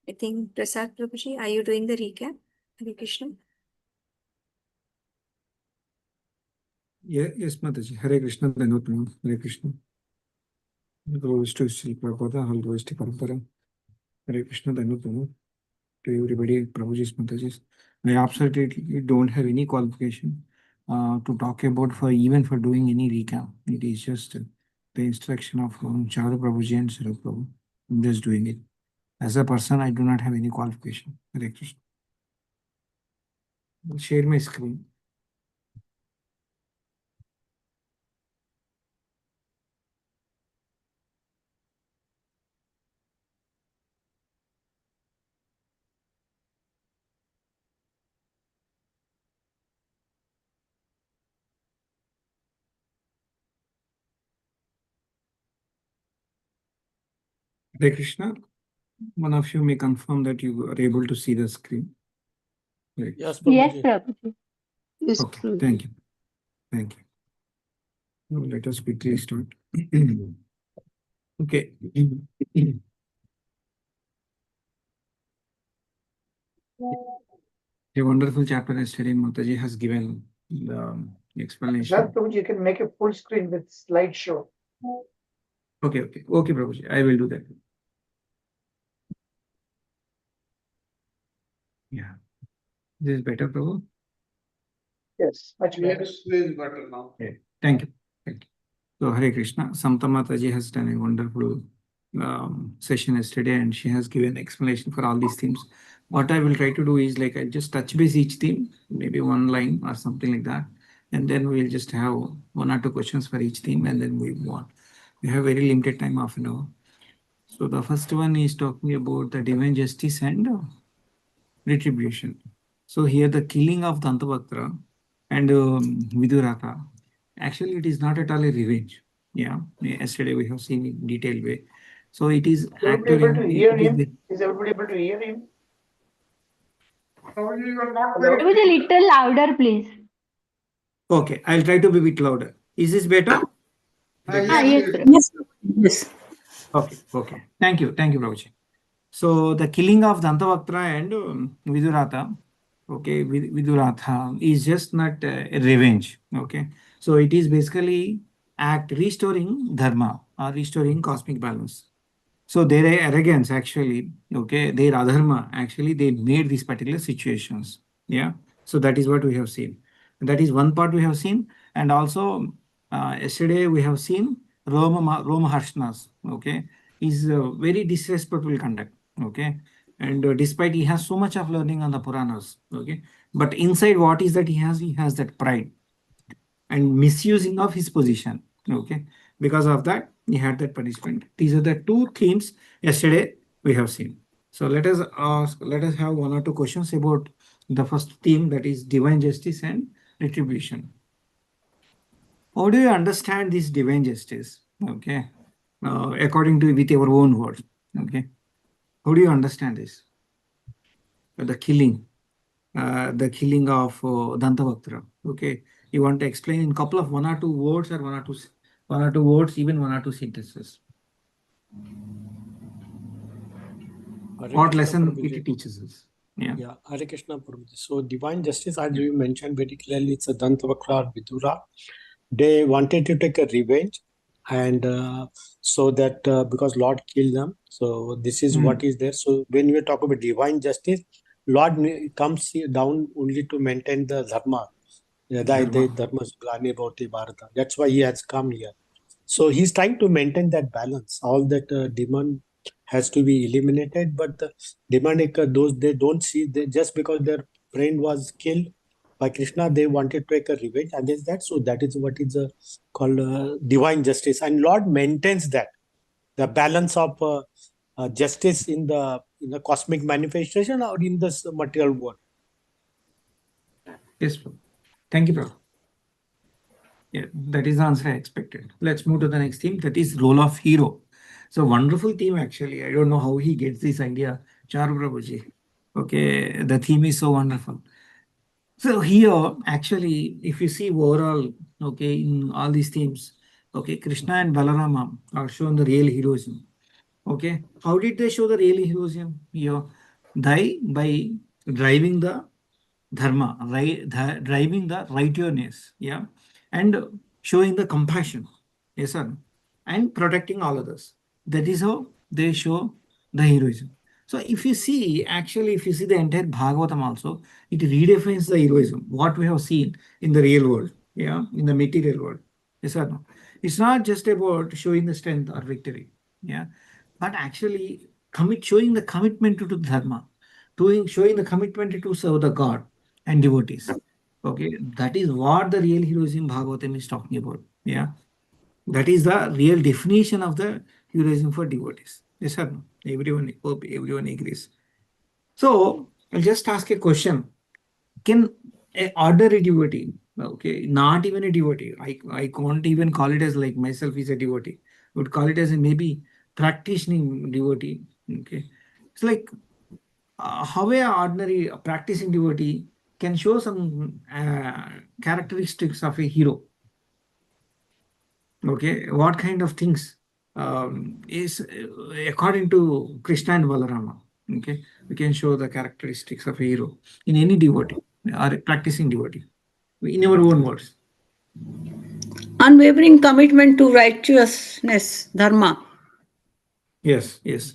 I think Prasad Prabhuji, are you doing the recap? Hare Krishna. Yes, Mataji. Hare Krishna, Dhanottam. Hare Krishna. Glories to Sri Prabhupada, all glories to Parampara. Hare Krishna, Dhanottam. To everybody, Prabhuji's Mataji's. I absolutely don't have any qualification to talk about for even for doing any recap. It is just the instruction of Charu Prabhuji and Sri Prabhu. I'm just doing it. As a person, I do not have any qualification. Hare Krishna. I'll share my screen. Hare Krishna. One of you may confirm that you are able to see the screen. Right. Yes, Yes, Prabhuji. Prabhuji. Yes, Okay, Prabhuji. thank you. Thank you. Now let us quickly start. Okay. A wonderful chapter yesterday Mataji has given the explanation. That Prabhuji, you can make a full screen with slideshow. Okay, Prabhuji, I will do that. Yeah. This is better, Prabhu? Yes, much better. Yes, this is better now. Okay. Thank you. Thank you. So Hare Krishna, Samta Mataji has done a wonderful session yesterday and she has given explanation for all these themes. What I will try to do is like I just touch base each theme, maybe one line or something like that. And then we'll just have one or two questions for each theme and then we move on. We have very limited time, half an hour. So the first one is talking about the divine justice and retribution. So here the killing of Dantavaktra and Viduraka, actually it is not at all a revenge. Yeah, yesterday we have seen in detailed way. So it is Everybody able to hear him? it Is everybody able to hear him? Prabhuji, you are not Hello? very Prabhuji, little louder, please. okay, I'll try to be a bit louder. Is this better? Yes, Yes, yes. Prabhuji. Yes, yes. Okay. Thank you, Prabhuji. So the killing of Dantavaktra and Viduratha, okay, Viduratha is just not a revenge, okay. So it is basically act restoring dharma or restoring cosmic balance. So their arrogance actually, okay, their adharma actually they made these particular situations. Yeah. So that is what we have seen. That is one part we have seen, and also yesterday we have seen Roma Harshnas. Okay, is very disrespectful conduct. Okay, and despite he has so much of learning on the Puranas. Okay, but inside what is that he has that pride and misusing of his position. Okay, because of that he had that punishment. These are the two themes yesterday we have seen. So let us have one or two questions about the first theme, that is divine justice and retribution. How do you understand this divine justice? Okay, according to with your own words. Okay, how do you understand this? The killing of Dantavaktra. Okay, you want to explain in couple of one or two words or one or two words, even one or two sentences. Hare What Krishna, lesson Prabhuji. it teaches us? Yeah. Yeah, Hare Krishna, Prabhuji. So divine justice, as you mentioned very clearly, it's a Dantavakra or Vidura. They wanted to take a revenge, and so that because Lord killed them, so this is what is there. So when we talk about divine justice, Lord comes down only to maintain the dharma. That's why he has come here. So he's trying to maintain that balance. All that demand has to be eliminated, but the demonic those they don't see, they just because their friend was killed by Krishna, they wanted to take a revenge against that. So that is what is called divine justice, and Lord maintains that the balance of justice in the cosmic manifestation or in this material world. Yes, Prabhu. Thank you, Prabhu. Yeah, that is the answer I expected. Let's move to the next theme, that is role of hero. So wonderful theme actually. I don't know how he gets this idea, Charu Prabhuji. Okay, the theme is so wonderful. So here, actually, if you see overall, okay, in all these themes, okay, Krishna and Balarama are shown the real heroism. Okay, how did they show the real heroism? By driving the dharma, right? Driving the righteousness, yeah, and showing the compassion, yes sir, and protecting all others. That is how they show the heroism. So if you see, actually, if you see the entire Bhagavatam also, it redefines the heroism, what we have seen in the real world, yeah, in the material world. Yes or no? It's not just about showing the strength or victory, yeah, but actually showing the commitment to dharma, showing the commitment to serve the God and devotees. Okay, that is what the real heroism Bhagavatam is talking about. Yeah, that is the real definition of the heroism for devotees. Yes or no? Hope everyone agrees. So I'll just ask a question. Can a ordinary devotee, okay, not even a devotee, I can't even call it as like myself is a devotee, would call it as a maybe practicing devotee. Okay, it's like how a ordinary practicing devotee can show some characteristics of a hero. Okay, what kind of things is according to Krishna and Balarama. Okay, we can show the characteristics of a hero in any devotee or a practicing devotee in our own words. Unwavering commitment to righteousness, dharma. Yes, yes.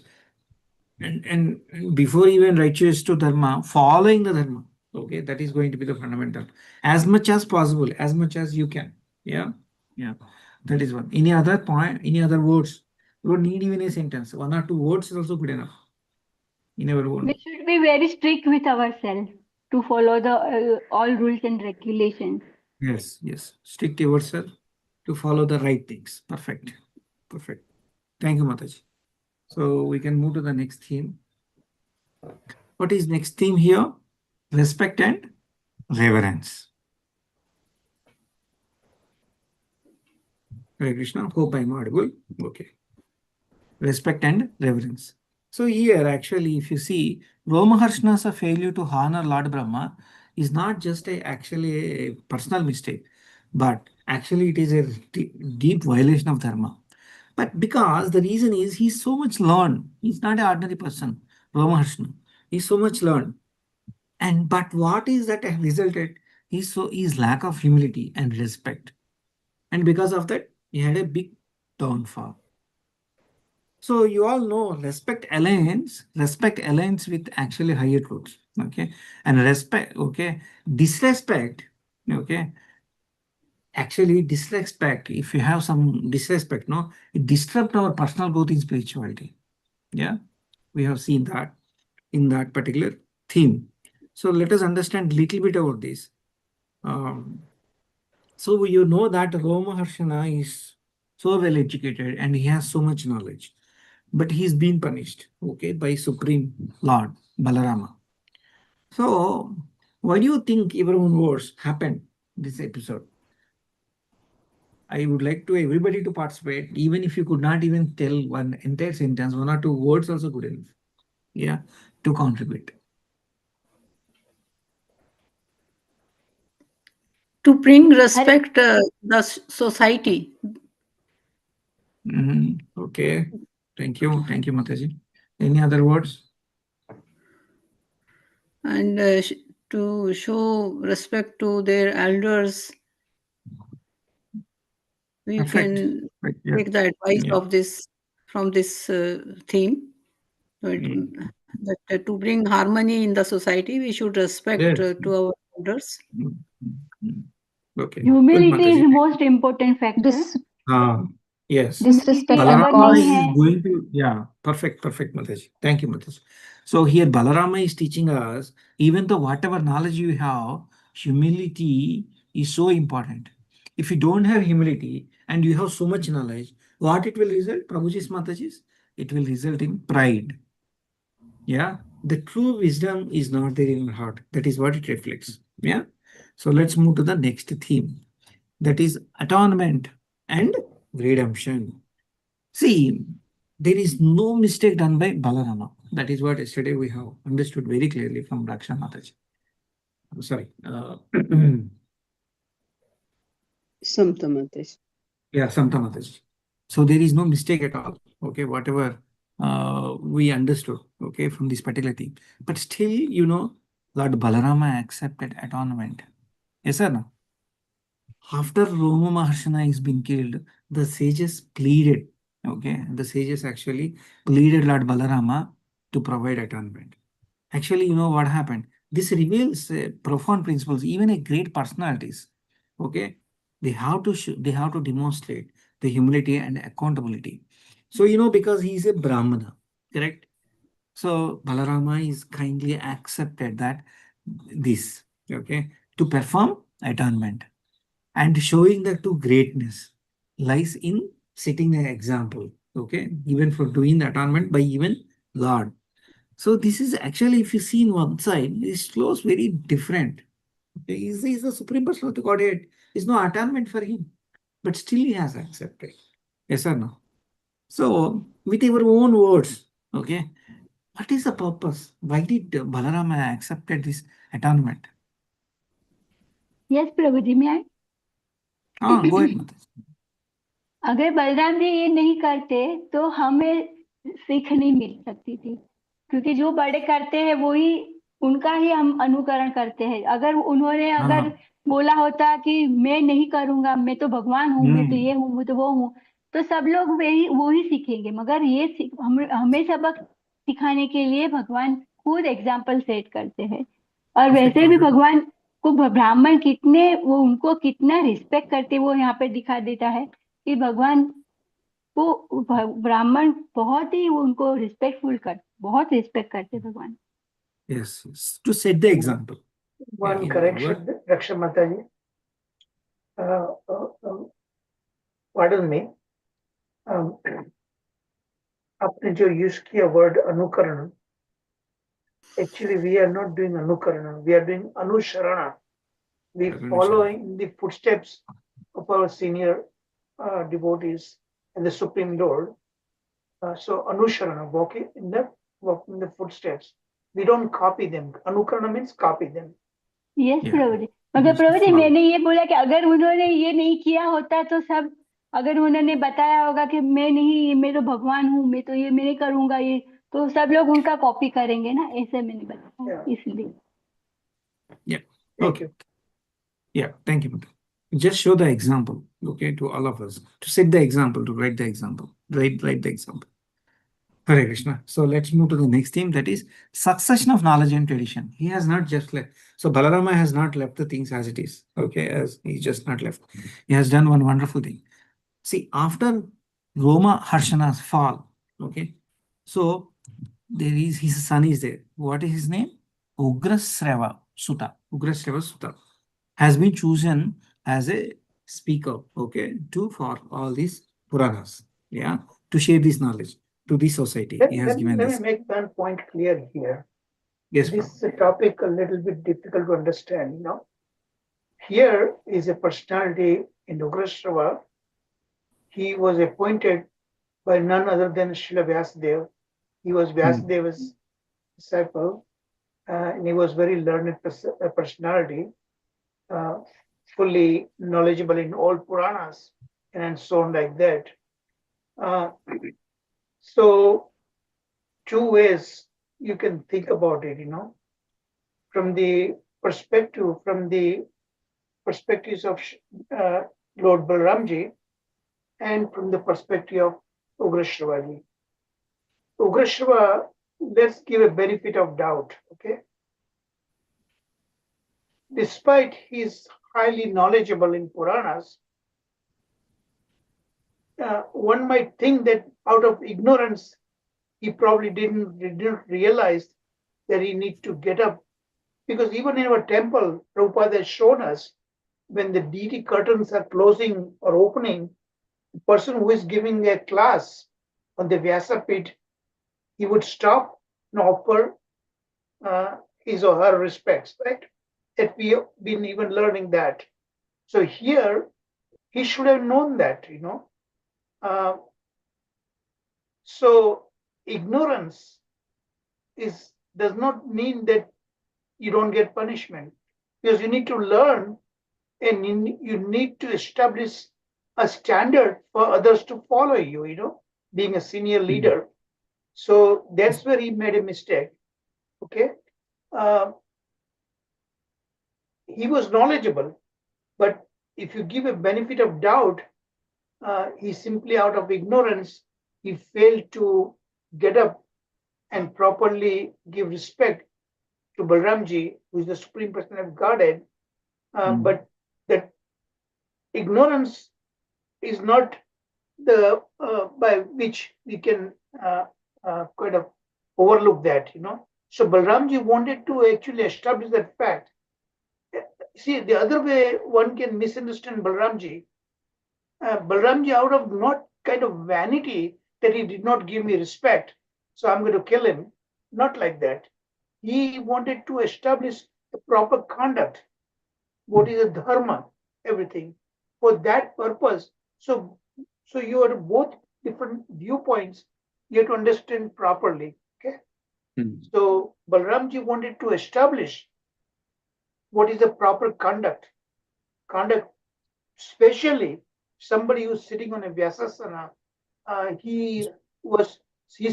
And before even righteous to dharma, following the dharma. Okay, that is going to be the fundamental. As much as possible, as much as you can. Yeah, yeah. That is one. Any other point, any other words? You don't need even a sentence. One or two words is also good enough. In our own. We should be very strict with ourselves to follow the all rules and regulations. Yes, yes. Strict yourself to follow the right things. Perfect. Perfect. Thank you, Mataji. So we can move to the next theme. What is next theme here? Respect and reverence. Hare Krishna. Hope I'm audible. Okay. Respect and reverence. So here, actually, if you see, Romaharshana's failure to honor Lord Brahma is not just actually a personal mistake, but actually it is a deep violation of dharma. But because the reason is he's so much learned, he's not an ordinary person, Romaharshana. He's so much learned. And but what is that resulted? He's lack of humility and respect. And because of that, he had a big downfall. So you all know respect aligns with actually higher truths. Okay. And respect, okay. Disrespect, okay. Actually, disrespect, if you have some disrespect, no, it disrupts our personal growth in spirituality. Yeah. We have seen that in that particular theme. So let us understand a little bit about this. So you know that Romaharshana is so well educated and he has so much knowledge, but he's been punished, okay, by Supreme Lord Balarama. So why do you think everyone words happened this episode? I would like to everybody to participate, even if you could not even tell one entire sentence, one or two words also good enough. Yeah, to contribute. To bring respect the society. Okay. Thank you, Mataji. Any other words? And to show respect to their elders. We Perfect. can Right, yeah. take the advice Yeah. of this from this theme. That to bring harmony in the society, we should respect Yes. to our elders. Okay. Good, Humility is Mataji. the most important factor. Yes. Disrespect Balarama अगर नहीं is है going to, yeah, perfect, Mataji. Thank you, Mataji. So here Balarama is teaching us, even though whatever knowledge you have, humility is so important. If you don't have humility and you have so much knowledge, what it will result, Prabhuji's Mataji's? It will result in pride. Yeah, the true wisdom is not there in your heart. That is what it reflects. Yeah. So let's move to the next theme. That is atonement and redemption. See, there is no mistake done by Balarama. That is what yesterday we have understood very clearly from Raksha Mataji. I'm sorry. Samta Mataji. Yeah, Samta Mataji. So there is no mistake at all. Okay, whatever we understood, okay, from this particular thing. But still, you know, Lord Balarama accepted atonement. Yes or no? After Roma Maharshana is been killed, the sages pleaded, okay, the sages actually pleaded Lord Balarama to provide atonement. Actually, you know what happened? This reveals profound principles, even a great personalities, okay, they have to they have to demonstrate the humility and accountability. So, you know, because he is a Brahmana, correct? So Balarama is kindly accepted that this, okay, to perform atonement. And showing that to greatness lies in setting an example, okay, even for doing the atonement by even Lord. So this is actually, if you see in one side, this flows very different. Okay, he's the Supreme Person of the Godhead. There's no atonement for him, but still he has accepted. Yes or no? So with our own words, okay, what is the purpose? Why did Balarama accepted this atonement? Yes, Prabhuji, may I? Go ahead, Mata. अगर बलराम जी ये नहीं करते तो हमें सीख नहीं मिल सकती थी, क्योंकि जो बड़े करते हैं वही उनका ही हम अनुकरण करते हैं. अगर उन्होंने अगर बोला होता कि मैं नहीं करूंगा, मैं तो भगवान हूँ, मैं तो ये हूँ, मैं तो वो हूँ, तो सब लोग वो ही सीखेंगे. मगर ये हमें सबक सिखाने के लिए भगवान खुद एग्जाम्पल सेट करते हैं. और वैसे भी भगवान को ब्राह्मण कितने, वो उनको कितना रिस्पेक्ट करते, वो यहाँ पे दिखा देता है कि भगवान को ब्राह्मण बहुत ही उनको बहुत रिस्पेक्ट करते भगवान. Yes, yes. To set the example. One Yeah, correction, Raksha Mataji. Pardon me. आपने जो यूज किया वर्ड अनुकरण, actually we are not doing anukarana, we are doing anusharana. We follow in the footsteps of our senior devotees and the Supreme Lord. So anusharana, walking in the footsteps. We don't copy them. Anukarana means copy them. Yes, प्रभु जी. मगर प्रभु जी, मैंने ये बोला कि अगर उन्होंने ये नहीं किया होता तो सब, अगर उन्होंने बताया होगा कि मैं तो भगवान हूँ, मैं तो ये मैं नहीं करूंगा ये, तो सब लोग उनका कॉपी करेंगे ना, ऐसे मैंने बताया, इसलिए. Yeah. Thank you. Yeah, thank you, Mata. Just show the example, okay, to all of us, to set the example, to write the example, write the example. Hare Krishna. So let's move to the next theme, that is succession of knowledge and tradition. He has not just left. So Balarama has not left the things as it is, okay, as he's just not left. He has done one wonderful thing. See, after Roma Harshana's fall, okay, so there is his son is there. What is his name? Ugrasrava Sutta. Ugrasrava Sutta has been chosen as a speaker, okay, for all these Puranas, yeah, to share this knowledge to the society. He has given this. Let me make one point clear here. Yes, this is a topic a little bit difficult to understand, you know. Here is a personality in Ugrasrava. He was appointed by none other than Srila Vyasadeva. He was Vyasadeva's disciple, and he was very learned personality, fully knowledgeable in all Puranas and so on like that. So, two ways you can think about it, you know, from the perspectives of Lord Balramji and from the perspective of Ugrasravaji. Ugrasrava, let's give a benefit of doubt, okay? Despite he's highly knowledgeable in Puranas, one might think that out of ignorance, he probably didn't realize that he needs to get up. Because even in our temple, Prabhupada has shown us when the deity curtains are closing or opening, the person who is giving a class on the Vyasapit, he would stop and offer his or her respects, right? That we have been even learning that. So here, he should have known that, you know. So ignorance does not mean that you don't get punishment, because you need to learn and you need to establish a standard for others to follow you, you know, being a senior leader. So that's where he made a mistake. Okay. He was knowledgeable, but if you give a benefit of doubt, he simply out of ignorance, he failed to get up and properly give respect to Balramji, who is the Supreme Personality of Godhead. But that ignorance is not the by which we can kind of overlook that, you know. So Balramji wanted to actually establish that fact. See, the other way one can misunderstand Balramji. Balramji, out of not kind of vanity that he did not give me respect, so I'm going to kill him. Not like that. He wanted to establish the proper conduct. What is a dharma? Everything. For that purpose. So you are both different viewpoints. You have to understand properly. Okay. So Balramji wanted to establish what is the proper conduct. Conduct, especially somebody who's sitting on a Vyasasana, he's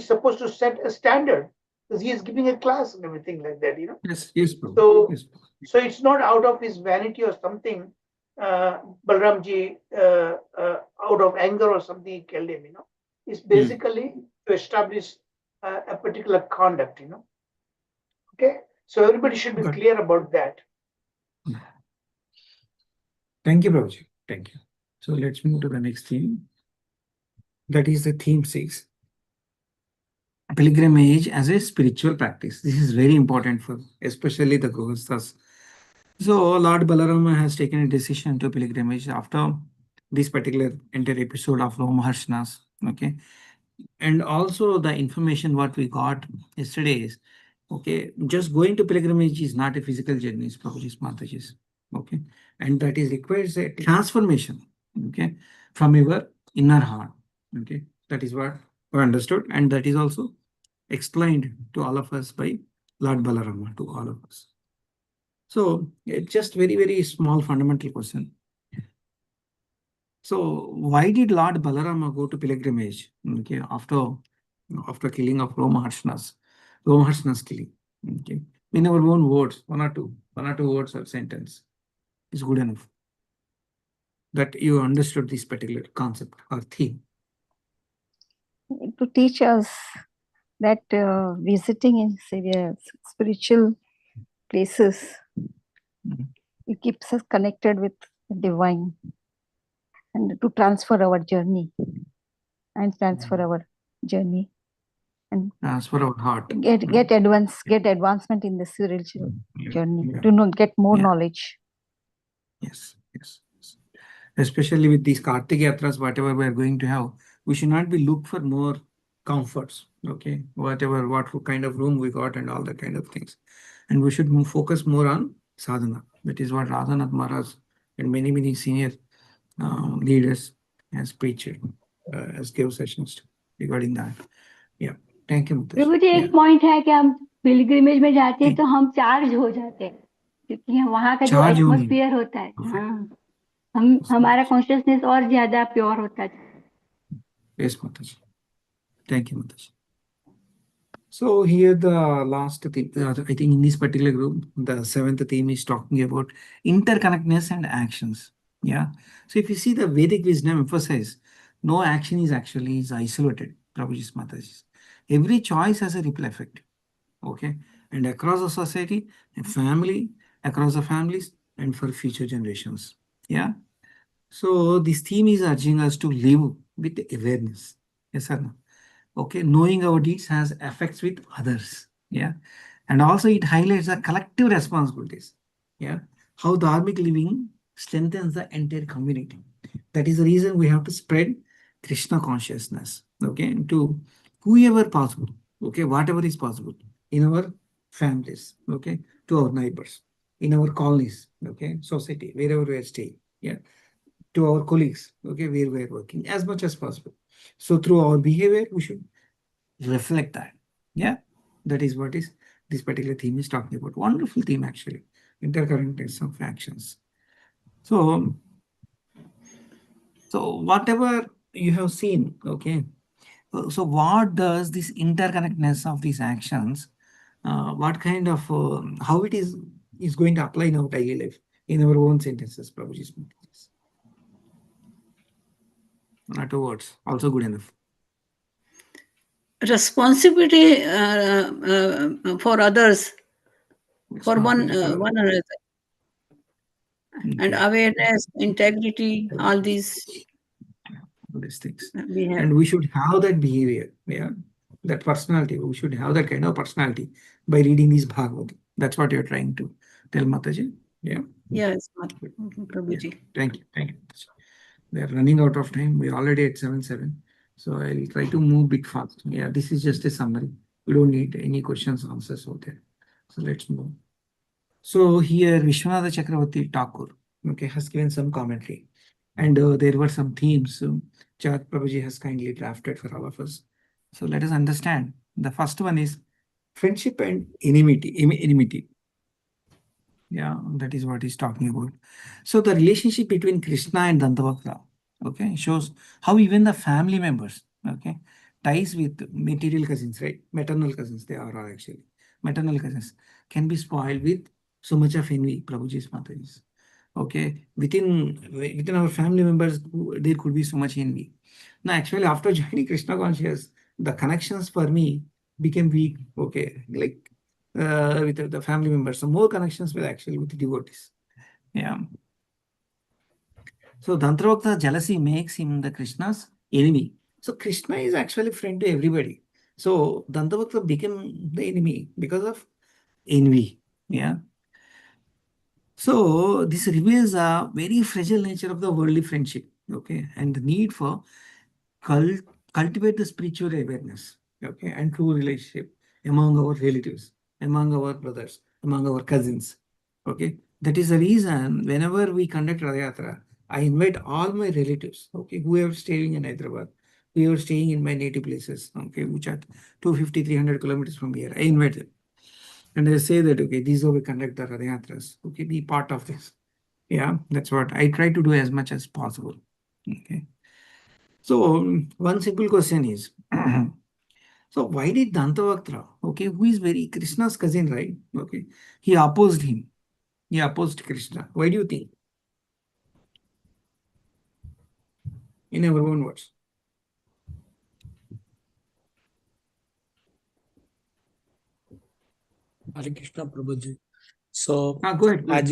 supposed to set a standard because he is giving a class and everything like that, you know. Yes, bro. So, Yes, bro. so it's not out of his vanity or something. Balramji, out of anger or something, he killed him, you know. It's basically to establish a particular conduct, you know. Okay, so everybody should be Got it. clear about that. Thank you, Prabhuji. Thank you. So let's move to the next theme. That is the theme 6. Pilgrimage as a spiritual practice. This is very important for especially the Grihasthas. So Lord Balarama has taken a decision to pilgrimage after this particular entire episode of Romaharshanas. Okay. And also the information what we got yesterday is, okay, just going to pilgrimage is not a physical journey, Prabhuji's Mataji's. Okay. And that is requires a transformation, okay, from your inner heart. Okay. That is what we understood. And that is also explained to all of us by Lord Balarama, to all of us. So it's just very, very small fundamental question. So why did Lord Balarama go to pilgrimage? Okay, after killing of Romaharshanas killing. Okay, in our own words, one or two words or sentence is good enough that you understood this particular concept or theme. To teach us that visiting in spiritual places, it keeps us connected with the divine, and to transfer our journey and Transfer our heart. get advancement in the spiritual journey, to get more knowledge. Yes. Especially with these Kartik Yatras, whatever we are going to have, we should not be look for more comforts. Okay, what kind of room we got and all that kind of things. And we should focus more on sadhana. That is what Radhanath Maharaj and many senior leaders has preached, has gave sessions regarding that. Yeah. Thank you, Mutaji. प्रभु जी एक point है कि हम pilgrimage में जाते हैं तो हम charge हो जाते हैं, क्योंकि वहाँ का जो एटमॉस्फेयर होता है, हाँ, हमारा कॉन्शियसनेस और ज्यादा प्योर होता है. Yes, Mataji. Thank you, Mataji. So here the last theme, I think in this particular group, the 7th theme is talking about interconnectedness and actions. Yeah. So if you see the Vedic wisdom emphasize, no action is isolated. Prabhuji's Mataji's. Every choice has a ripple effect. Okay. And across the society, a family, across the families, and for future generations. Yeah. So this theme is urging us to live with awareness. Yes or no? Okay, knowing our deeds has effects with others. Yeah. And also it highlights the collective responsibilities. Yeah. How dharmic living strengthens the entire community. That is the reason we have to spread Krishna consciousness. Okay. To whoever possible. Okay. Whatever is possible in our families. Okay. To our neighbors, in our colonies. Okay. Society, wherever we are staying. Yeah. To our colleagues. Okay. Where we are working as much as possible. So through our behavior, we should reflect that. Yeah, that is what is this particular theme is talking about. Wonderful theme, actually. Interconnectedness of actions. So whatever you have seen, okay, So what does this interconnectedness of these actions, what kind of, how it is going to apply in our daily life, in our own sentences, Prabhuji? One or two words, also good enough. Responsibility for others, for one Responsibility for another, and Okay. awareness, integrity, all these things. we have. And we should have that behavior, yeah, that personality. We should have that kind of personality by reading these Bhagavad. That's what you're trying to tell, Mataji. Yeah. Yes, Yeah. Prabhuji. Thank you. Thank you. We are running out of time. We're already at 7:07. So I'll try to move a bit fast. Yeah, this is just a summary. We don't need any questions, answers out there. So let's move. So here Vishwanath Chakravarti Thakur, okay, has given some commentary. And there were some themes Chat Prabhuji has kindly drafted for all of us. So let us understand. The first one is friendship and enmity. Yeah, that is what he's talking about. So the relationship between Krishna and Dantavakra, okay, shows how even the family members, okay, ties with material cousins, right? Maternal cousins, they are all actually. Maternal cousins can be spoiled with so much of envy, Prabhuji's Mataji's. Okay, within our family members, there could be so much envy. Now, actually, after joining Krishna conscious, the connections for me became weak. Okay, like with the family members. So more connections were actually with the devotees. Yeah. So Dantravakta jealousy makes him the Krishna's enemy. So Krishna is actually friend to everybody. So Dantavakta became the enemy because of envy. Yeah. So this reveals a very fragile nature of the worldly friendship. Okay, and the need for cultivate the spiritual awareness, okay, and true relationship among our relatives, among our brothers, among our cousins. Okay, that is the reason whenever we conduct Radha I invite all my relatives, okay, whoever staying in Hyderabad, whoever staying in my native places, okay, which are 250, 300 kilometers from here, I invite them. And I say that, okay, these are we conduct the Radha okay, be part of this. Yeah, that's what I try to do as much as possible. Okay. So one simple question is, so why did Dantavaktra, okay, who is very Krishna's cousin, right? Okay, he opposed him. He opposed Krishna. Why do you think? In our own words. Hare Krishna Prabhuji. So Go ahead. as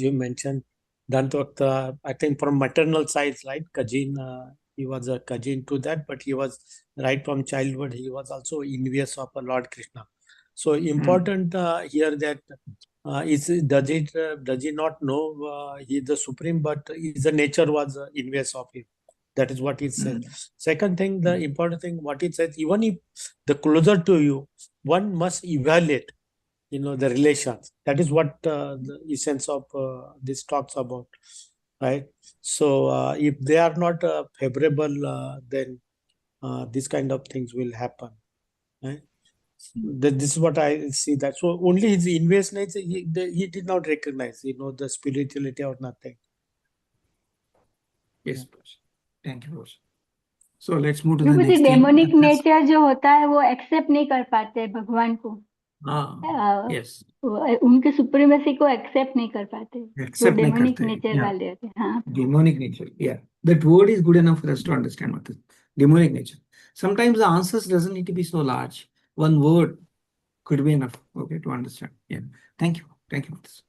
you mentioned, Dantavakta, I think from maternal side, right? Cousin, he was a cousin to that, but he was right from childhood. He was also envious of Lord Krishna. So important here that does he not know he is the supreme, but his nature was envious of him. That is what it says. Second thing, the important thing, what it says, even if the closer to you, one must evaluate, the relations. That is what the essence of this talks about, right? So if they are not favorable, then these kind of things will happen, right? This is what I see. That so only his investments he did not recognize, the spirituality or nothing. Yes, thank you. So let's move to the क्योंकि next thing. Demonic nature जो होता है वो accept नहीं कर पाते भगवान को. Yes. उनके सुप्रीमेसी को एक्सेप्ट नहीं कर पाते. वो डेमोनिक नेचर वाले होते हैं. हाँ. Demonic nature. Yeah. That word is good enough for us to understand what is demonic nature. Sometimes the answers doesn't need to be so large. One word could be enough, okay, to understand. Yeah. Thank you. Thank you for this.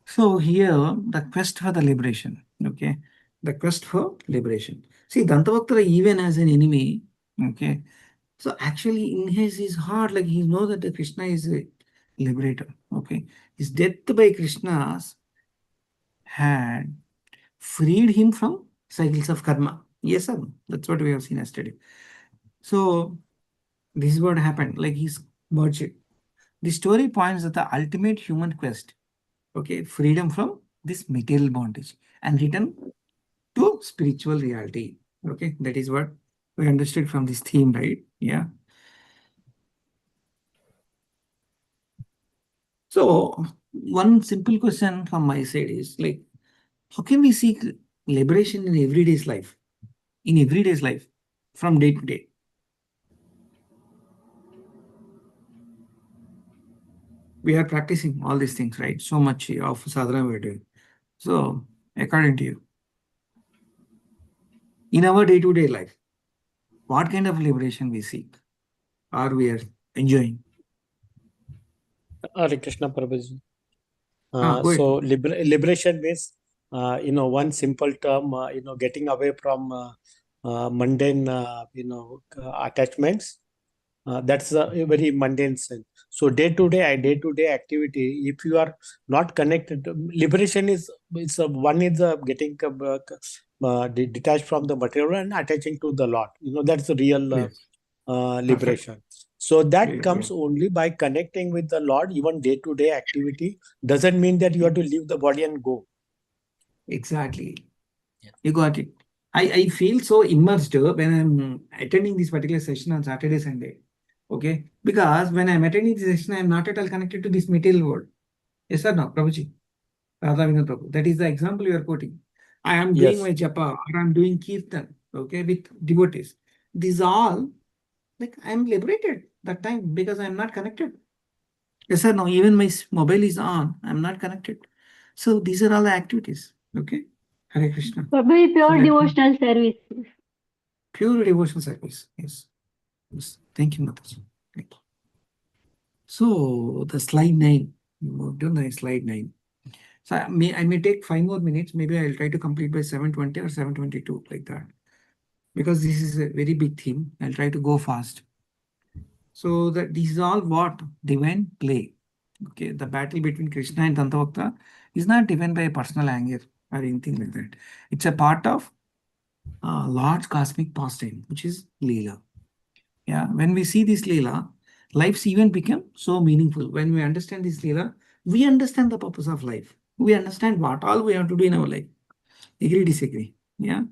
So here, the quest for the liberation, okay, the quest for liberation. See, Dantavaktra even as an enemy, okay, so actually in his heart, like he knows that the Krishna is a liberator, okay. His death by Krishna's had freed him from cycles of karma. Yes, sir. That's what we have seen yesterday. So this is what happened, like he's merged. The story points at the ultimate human quest, okay, freedom from this material bondage and return to spiritual reality. Okay, that is what we understood from this theme, right? Yeah. So one simple question from my side is like, how can we seek liberation in everyday's life? In everyday's life, from day to day. We are practicing all these things, right? So much of sadhana we are doing. So, according to you, in our day-to-day life, what kind of liberation we seek or we are enjoying? Hare Krishna Prabhuji. Go ahead. So liberation means, one simple term, getting away from mundane, attachments. That's a very mundane sense. So day-to-day activity, if you are not connected, liberation is one is getting detached from the material and attaching to the Lord. That's the real Yes. liberation. So that Very comes good. only by connecting with the Lord. Even day-to-day activity doesn't mean that you have to leave the body and go. Exactly. Yeah. You got it. I feel so immersed when I'm attending this particular session on Saturday, Sunday. Okay. Because when I'm attending this session, I'm not at all connected to this material world. Yes or no, Prabhuji? Radha Vinod Prabhu. That is the example you are quoting. I am doing Yes. my japa or I'm doing kirtan, okay, with devotees. These all, like, I'm liberated that time because I'm not connected. Yes or no? Even my mobile is on, I'm not connected. So these are all the activities. Okay. Hare Krishna. Probably So pure let me- devotional service. Pure devotional service. Yes. Yes. Thank you, Mataji. Thank you. So the slide 9. You moved on the slide 9. So I may take 5 more minutes. Maybe I'll try to complete by 7:20 or 7:22, like that. Because this is a very big theme. I'll try to go fast. So that this is all what? Divine play. Okay. The battle between Krishna and Dantavakta is not driven by a personal anger or anything like that. It's a part of a large cosmic pastime, which is Leela. Yeah. When we see this Leela, lives even become so meaningful. When we understand this Leela, we understand the purpose of life. We understand what all we have to do in our life. Agree, disagree. Yeah.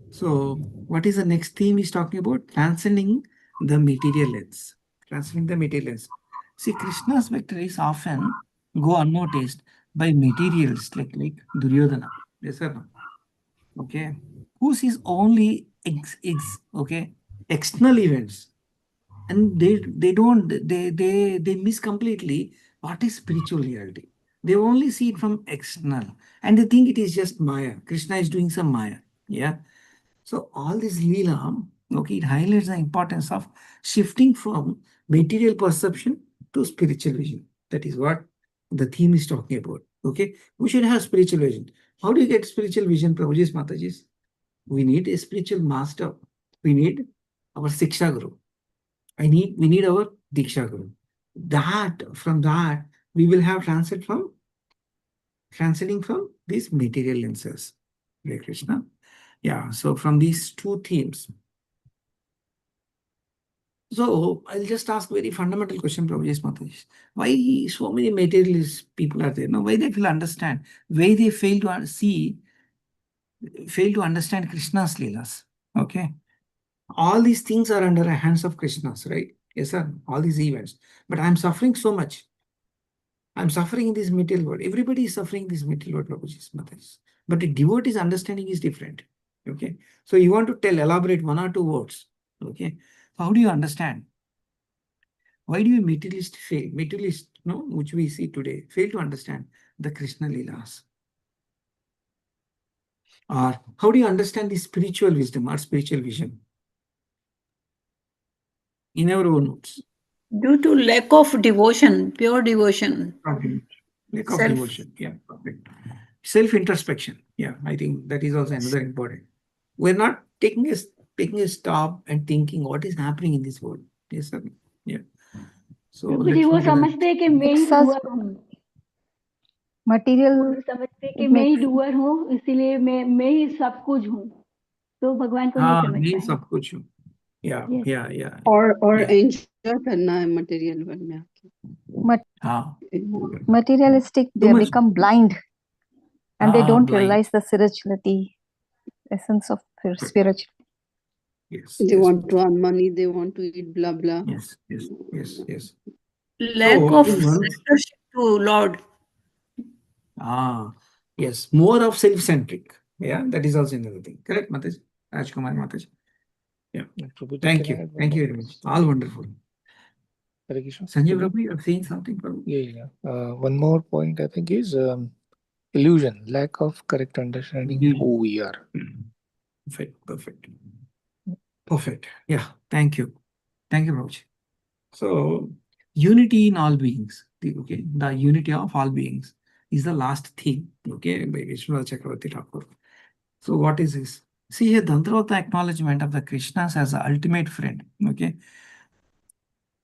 So, what is the next theme he's talking about? Transcending the material lens. Transcending the material lens. See, Krishna's victories often go unnoticed by materials like Duryodhana. Yes or no? Okay. Who sees only external events, and they miss completely what is spiritual reality. They only see it from external and they think it is just Maya. Krishna is doing some Maya. Yeah. So all this Leela, okay, it highlights the importance of shifting from material perception to spiritual vision. That is what the theme is talking about. Okay. We should have spiritual vision. How do you get spiritual vision, Prabhuji's Mataji's? We need a spiritual master. We need our Siksha Guru. We need our Diksha Guru. From that, we will have transcending from these material lenses. Hare Krishna. Yeah, so from these two themes. So I'll just ask very fundamental question, Prabhuji Mataji. Why so many materialist people are there? No, why they will understand? Why they fail to understand Krishna's Leelas? Okay. All these things are under the hands of Krishna's, right? Yes, sir. All these events. But I'm suffering so much. I'm suffering in this material world. Everybody is suffering in this material world, Prabhuji Mataji. But the devotee's understanding is different. Okay. So you want to elaborate 1 or 2 words. Okay. How do you understand? Why do you materialist, no, which we see today, fail to understand the Krishna Leelas? Or how do you understand the spiritual wisdom or spiritual vision? In our own notes. Due to lack of devotion, pure devotion. Okay. Lack of Self. devotion. Yeah, perfect. Self-introspection. Yeah, I think that is also another important. We're not taking a stop and thinking what is happening in this world. Yes, sir. Yeah. So Prabhu ji let's वो move to the समझते हैं कि मैं ही Makes us doer हूँ material. वो समझते हैं कि It मैं ही makes डूअर हूँ इसीलिए मैं ही सब कुछ हूँ तो भगवान को नहीं समझ ये पाए सब कुछ हूँ. Yeah, Yes. yeah. और Yeah. एंजॉय करना है मटेरियल वर्ल्ड में आके. हाँ. materialistic, Too they much. become blind and they don't Blind. realize the spirituality, essence of spirituality. Yes. They yes, want to earn money, they want to eat blah blah. Yes. Lack So, of in one- relationship to Lord. Yes, more of self-centric. Yeah, that is also another thing. Correct, Mataji? Rajkumar Mataji. Prabhuji, Thank can I you. add one Thank you more very much. question? All wonderful. Hare Krishna. Sanjay Prabhu, you are saying something, Prabhu? Yeah. One more point I think is illusion, lack of correct understanding who we are. Perfect. Yeah. Thank you. Thank you, Prabhu. So, unity in all beings. The unity of all beings is the last thing. Okay, by Vishwanath Chakravarti Thakur. So, what is this? See here, Dantravata acknowledgement of the Krishnas as the ultimate friend. Okay,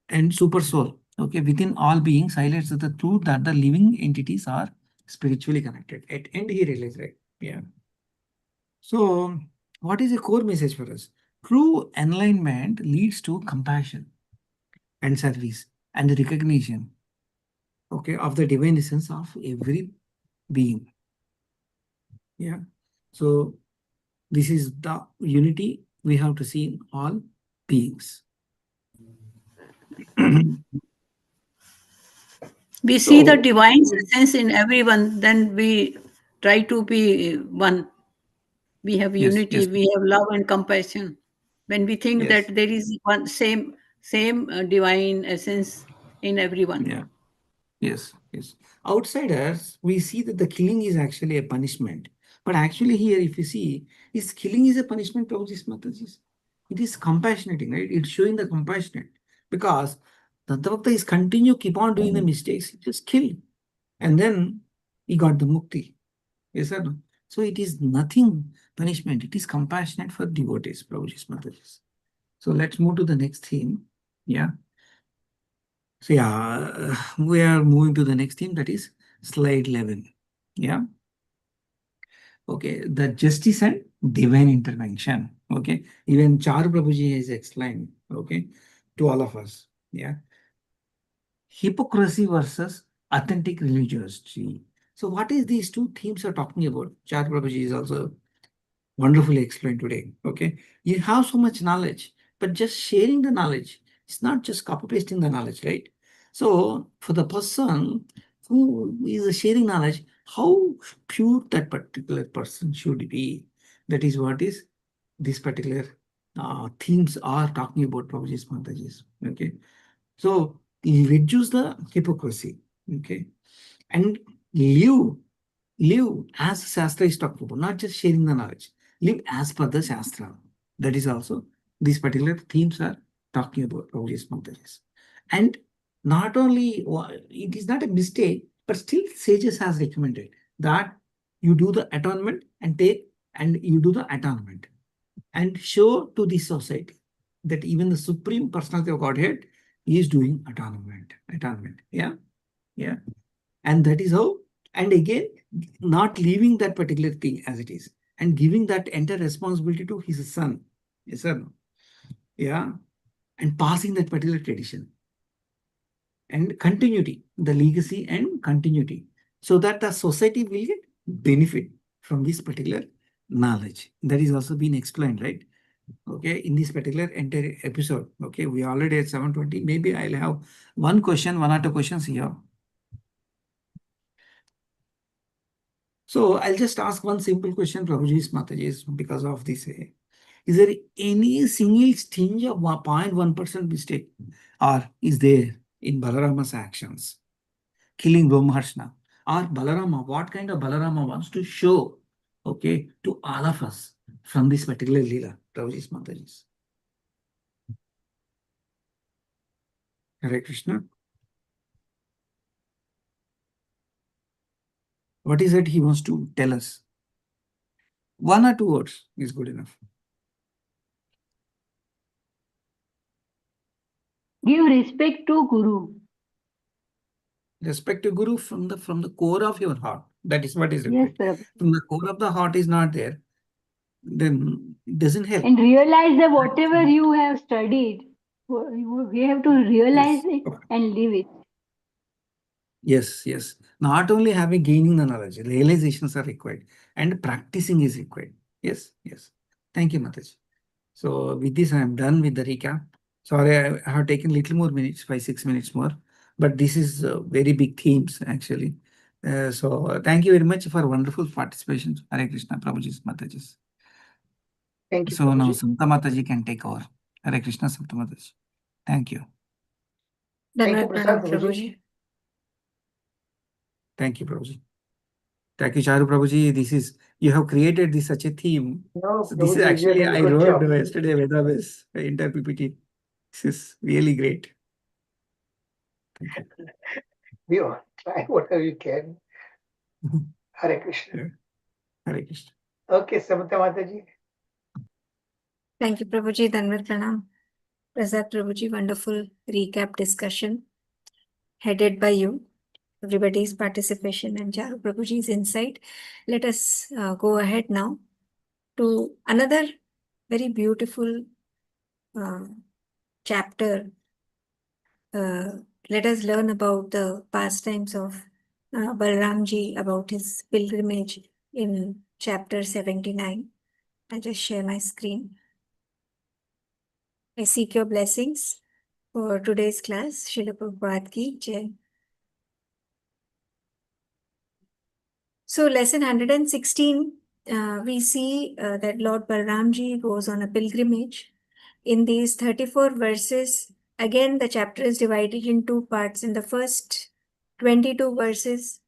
and super soul. Okay, within all beings highlights the truth that the living entities are spiritually connected. At end, he realized, right? Yeah. So, what is a core message for us? True enlightenment leads to compassion and service and the recognition, okay, of the divine essence of every being. Yeah. So, this is the unity we have to see in all beings. We see the So, divine essence in everyone, then we try to be one. We have yes, unity, yes, we have love and compassion. When we think yes. that there is one same divine essence in everyone. Yeah. Yes. Outsiders, we see that the killing is actually a punishment. But actually, here, if you see, is killing is a punishment to this Mataji. It is compassionating, right? It's showing the compassionate. Because Dantavakta is keep on doing the mistakes, he just kill. And then he got the mukti. Yes or no? So it is nothing punishment. It is compassionate for devotees, Prabhuji's Mataji. So let's move to the next theme. Yeah. So yeah, we are moving to the next theme, that is slide 11. Yeah. Okay, the justice and divine intervention. Okay, even Charu Prabhuji has explained, okay, to all of us. Yeah. Hypocrisy versus authentic religiosity. So what is these two themes are talking about? Charu Prabhuji is also wonderfully explained today. Okay, you have so much knowledge, but just sharing the knowledge, it's not just copy pasting the knowledge, right? So for the person who is sharing knowledge, how pure that particular person should be, that is what is this particular themes are talking about, Prabhuji's Mataji's. Okay, so reduce the hypocrisy. Okay, and live as Shastra is talking about, not just sharing the knowledge. Live as per the Shastra. That is also, these particular themes are talking about Prabhuji's Mantajas. And not only, it is not a mistake, but still sages has recommended that you do the atonement and you do the atonement and show to the society that even the Supreme Personality of Godhead is doing atonement. Yeah. And that is how, and again, not leaving that particular thing as it is and giving that entire responsibility to his son. Yes or no? Yeah. And passing that particular tradition and continuity, the legacy and continuity, so that the society will get benefit from this particular knowledge. That is also been explained, right? Okay, in this particular entire episode. Okay, we are already at 7:20. Maybe I'll have one or two questions here. So I'll just ask one simple question, Prabhuji's Mataji's, because of this. Is there any single stinge of 0.1% mistake or is there in Balarama's actions? Killing Brahmarshna. Or Balarama, what kind of Balarama wants to show, okay, to all of us from this particular Leela, Prabhuji's Mataji's? Hare Krishna. What is it he wants to tell us? 1 or 2 words is good enough. Give respect to Guru. Respect to Guru from the core of your heart. That is what is Yes, required. Prabhu. From the core of the heart is not there, then it doesn't help. And realize that whatever you have studied, you have to realize Yes. it and live it. Yes. Not only gaining the knowledge, realizations are required and practicing is required. Yes. Thank you, Mataji. So with this, I am done with the recap. Sorry, I have taken little more minutes, 5-6 minutes more, but this is very big themes actually. So thank you very much for wonderful participation. Hare Krishna, Prabhuji's Mataji's. Thank you, So now Prabhuji. Samta Mataji can take over. Hare Krishna, Samta Mataji. Thank you. Thank you, Dandavat Prasad Pranam, Prabhuji. Prabhuji. Thank you, Prabhuji. Thank you, Charu Prabhuji. You have created this such a theme. No, So this is Prabhuji, you actually, did a I good wrote job. yesterday Vedabas entire PPT. This is really great. Thank you. We all try whatever you can. Hare Krishna. Yeah. Hare Krishna. Okay, Samanta Mataji. Thank you, Prabhuji. Dandavat Pranam. Prasad Prabhuji, wonderful recap discussion headed by you. Everybody's participation and Charu Prabhuji's insight. Let us go ahead now to another very beautiful chapter. Let us learn about the pastimes of Balramji, about his pilgrimage in chapter 79. I just share my screen. I seek your blessings for today's class. Srila Prabhupada Ki Jai. So lesson 116, we see that Lord Balramji goes on a pilgrimage. In these 34 verses, again the chapter is divided in two parts. In the first 22 verses,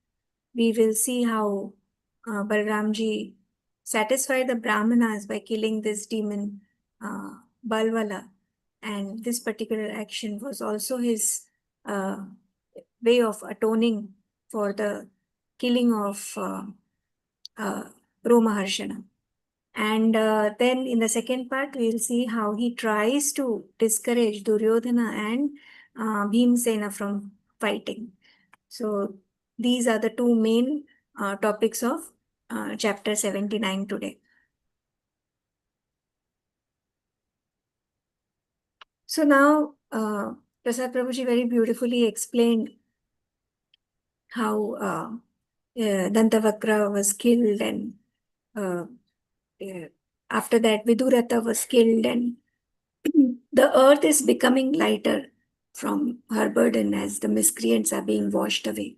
we will see how Balramji satisfied the Brahmanas by killing this demon Balwala. And this particular action was also his way of atoning for the killing of Romaharshana. And then in the second part, we'll see how he tries to discourage Duryodhana and Bhimsena from fighting. So these are the two main topics of chapter 79 today. So now, Prasad Prabhuji very beautifully explained how Dantavakra was killed, and after that Vidurata was killed, and the earth is becoming lighter from her burden as the miscreants are being washed away.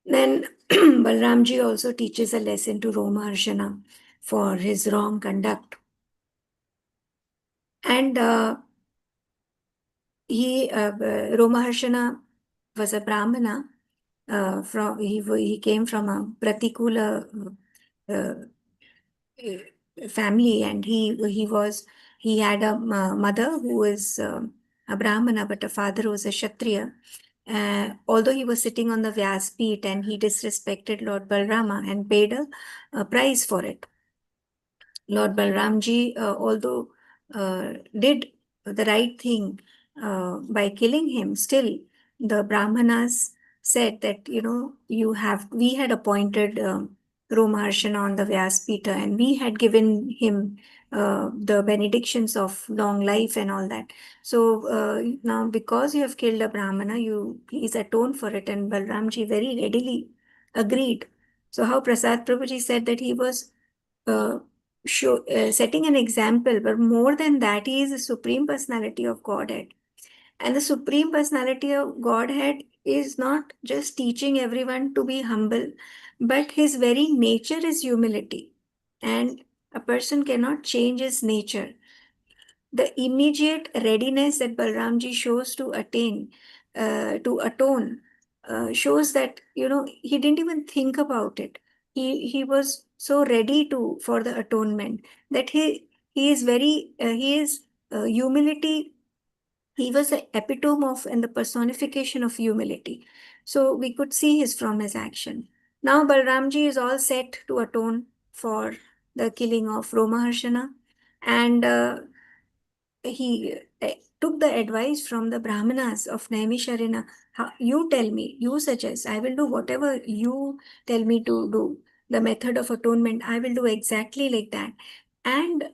Then Balramji also teaches a lesson to Romaharshana for his wrong conduct. And Romaharshana was a Brahmana. He came from a Pratikula family, and he had a mother who was a Brahmana, but a father who was a Kshatriya. Although he was sitting on the Vyaspeeth, and he disrespected Lord Balrama and paid a price for it. Lord Balramji, although did the right thing by killing him, still the Brahmanas said that, we had appointed Romaharshana on the Vyaspeeth, and we had given him the benedictions of long life and all that. So now, because you have killed a Brahmana, you please atone for it. And Balramji very readily agreed. So how Prasad Prabhuji said that he was setting an example, but more than that, he is the Supreme Personality of Godhead. And the Supreme Personality of Godhead is not just teaching everyone to be humble, but his very nature is humility. And a person cannot change his nature. The immediate readiness that Balramji shows to atone, shows that, he didn't even think about it. He was so ready for the atonement that he is very, humility. He was the epitome of and the personification of humility. So we could see from his action. Now Balramji is all set to atone for the killing of Romaharshana, and he took the advice from the Brahmanas of Naimisharina. You tell me, you suggest, I will do whatever you tell me to do. The method of atonement, I will do exactly like that. And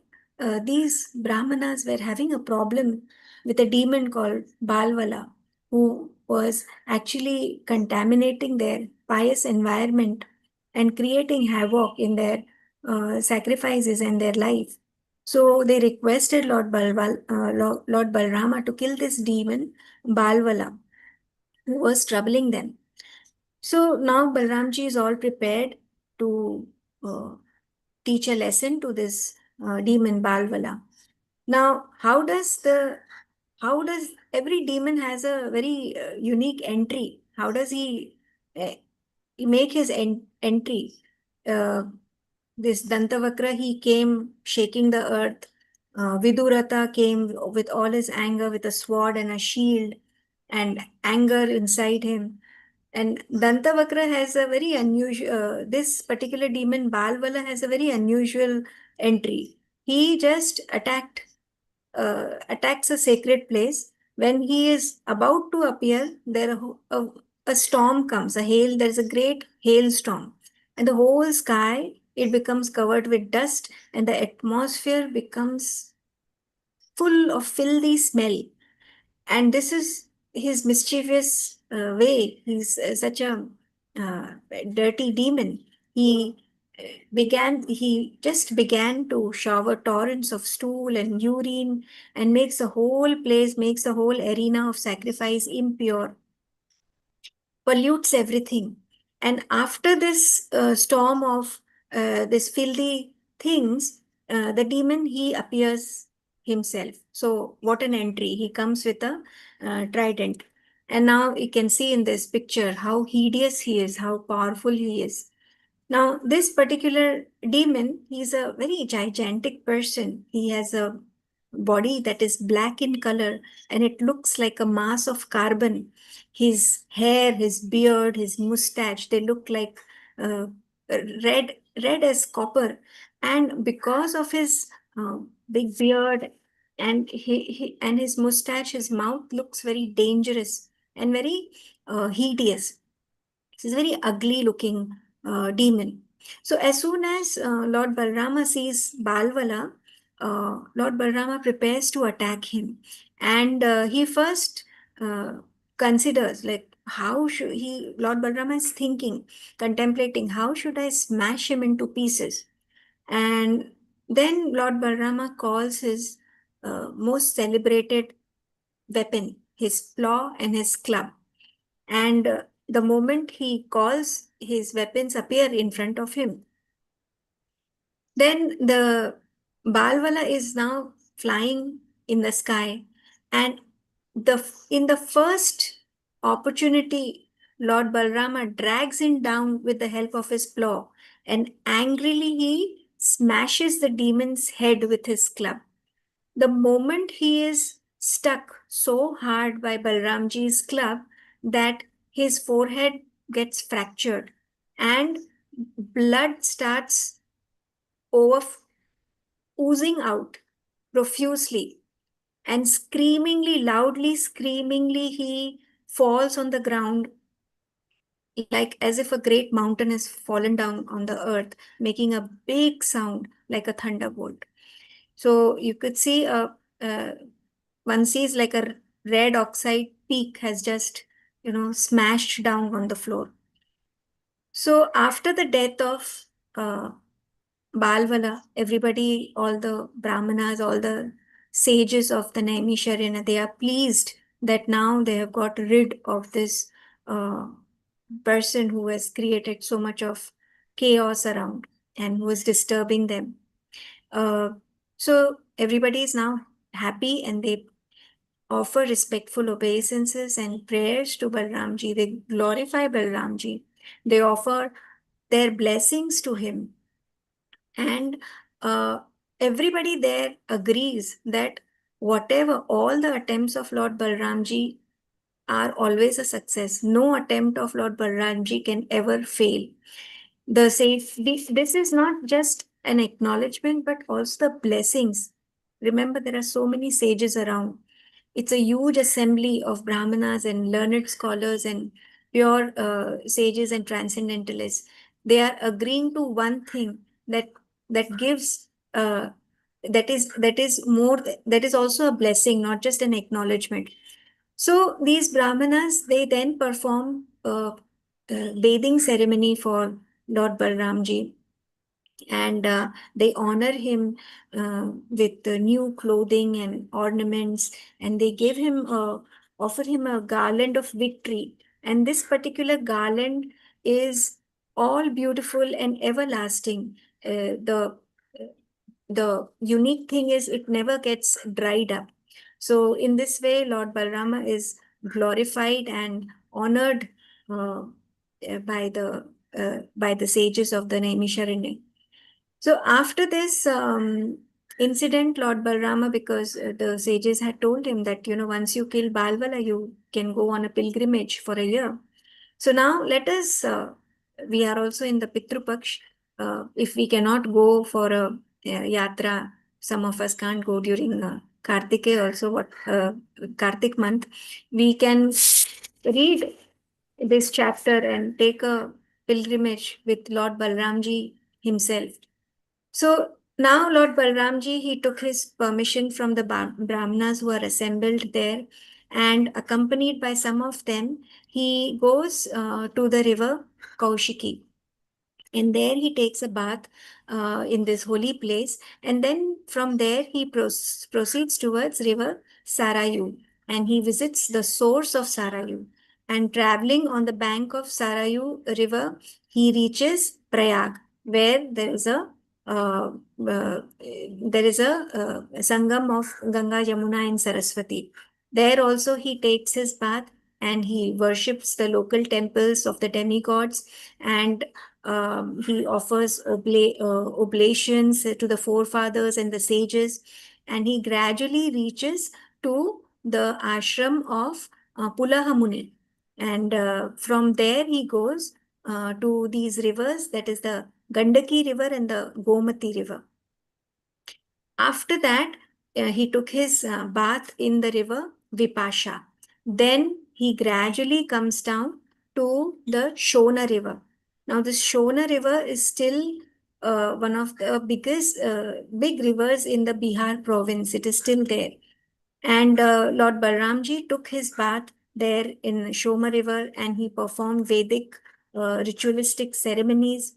these Brahmanas were having a problem with a demon called Balwala, who was actually contaminating their pious environment and creating havoc in their sacrifices and their life. So they requested Lord Balrama to kill this demon, Balwala, who was troubling them. So now Balramji is all prepared to teach a lesson to this demon Balvala. Now, how does every demon has a very unique entry? How does he make his entry? This Dantavakra, he came shaking the earth. Vidurata came with all his anger, with a sword and a shield, and anger inside him. And Dantavakra has a very unusual, this particular demon Balvala has a very unusual entry. He just attacks a sacred place. When he is about to appear, a storm comes, there's a great hailstorm, and the whole sky, it becomes covered with dust, and the atmosphere becomes full of filthy smell. And this is his mischievous way. He's such a uh, dirty demon. He just began to shower torrents of stool and urine, and makes the whole arena of sacrifice impure, pollutes everything. And after this storm of this filthy things, the demon, he appears himself. So what an entry. He comes with a trident. And now you can see in this picture how hideous he is, how powerful he is. Now, this particular demon, he's a very gigantic person. He has a body that is black in color, and it looks like a mass of carbon. His hair, his beard, his mustache, they look like uh, red as copper. And because of his big beard and and his mustache, his mouth looks very dangerous and very hideous. This is a very ugly looking demon. So as soon as Lord Balrama sees Balvala, Lord Balrama prepares to attack him. And he first uh, considers, like, Lord Balrama is thinking, contemplating, how should I smash him into pieces? And then Lord Balrama calls his most celebrated weapon, his plow and his club. And the moment he calls, his weapons appear in front of him. Then the Balwala is now flying in the sky, and in the first opportunity, Lord Balrama drags him down with the help of his plow, and angrily he smashes the demon's head with his club. The moment he is stuck so hard by Balramji's club that his forehead gets fractured and blood starts over oozing out profusely, and loudly screamingly, he falls on the ground, like as if a great mountain has fallen down on the earth, making a big sound like a thunderbolt. So you could see one sees like a red oxide peak has just, smashed down on the floor. So after the death of Balvala, everybody, all the Brahmanas, all the sages of the Naimisharana, they are pleased that now they have got rid of this uh, person who has created so much of chaos around and who is disturbing them. So everybody is now happy, and they offer respectful obeisances and prayers to Balramji. They glorify Balramji. They offer their blessings to him. And everybody there agrees that all the attempts of Lord Balramji are always a success. No attempt of Lord Balramji can ever fail. This is not just an acknowledgement, but also the blessings. Remember, there are so many sages around. It's a huge assembly of Brahmanas and learned scholars and pure sages and transcendentalists. They are agreeing to one thing that gives that is also a blessing, not just an acknowledgement. So these Brahmanas, they then perform a bathing ceremony for Lord Balramji, and they honor him with new clothing and ornaments, and they offer him a garland of victory. And this particular garland is all beautiful and everlasting. The the unique thing is it never gets dried up. So in this way, Lord Balrama is glorified and honored by the sages of the Naimisharanya. So after this incident, Lord Balrama, because the sages had told him that, once you kill Balvala, you can go on a pilgrimage for a year. So now let us, we are also in the Pitru Paksh. If we cannot go for a yatra, some of us can't go during Kartike also, Kartik month, we can read this chapter and take a pilgrimage with Lord Balramji himself. So now Lord Balramji, he took his permission from the Brahmanas who are assembled there, and accompanied by some of them, he goes to the river Kaushiki. And there he takes a bath in this holy place. And then from there he proceeds towards river Sarayu. And he visits the source of Sarayu. And traveling on the bank of Sarayu river, he reaches Prayag, where there is a sangam of Ganga, Yamuna, and Saraswati. There also he takes his bath and he worships the local temples of the demigods, and he offers oblations to the forefathers and the sages, and he gradually reaches to the ashram of Pulahamuni. And from there he goes to these rivers, that is the Gandaki river and the Gomati river. After that, he took his bath in the river Vipasha. Then he gradually comes down to the Shona river. Now, this Shona river is still one of the biggest big rivers in the Bihar province. It is still there. And Lord Balramji took his bath there in Shoma river, and he performed Vedic ritualistic ceremonies.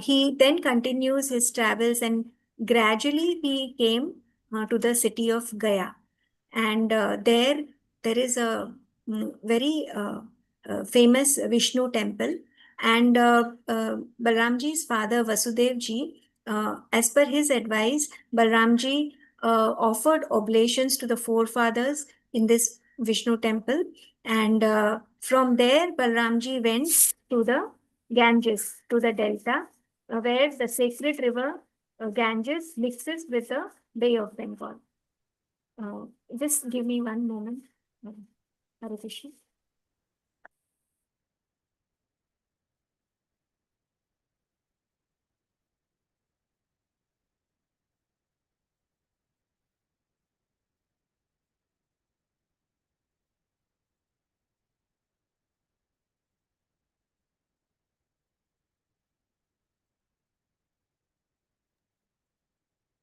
He then continues his travels, and gradually he came to the city of Gaya. And there is a very famous Vishnu temple. And Balramji's father, Vasudev ji, as per his advice, Balramji offered oblations to the forefathers in this Vishnu temple. And from there, Balramji went to the Ganges, to the delta, where the sacred river Ganges mixes with the Bay of Bengal. Just give me one moment, Hare Krishna.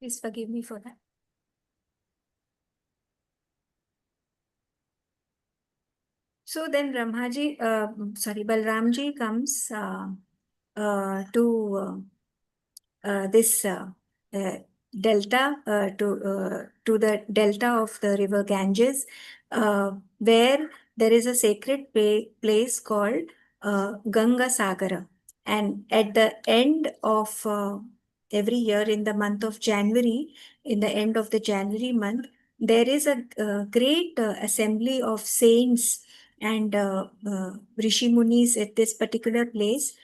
Please forgive me for that. So then Balramji comes to this delta, to the delta of the river Ganges, where there is a sacred place called Ganga Sagara. And at the end of every year in the month of January, in the end of the January month, there is a great assembly of saints and Rishi Munis at this particular place,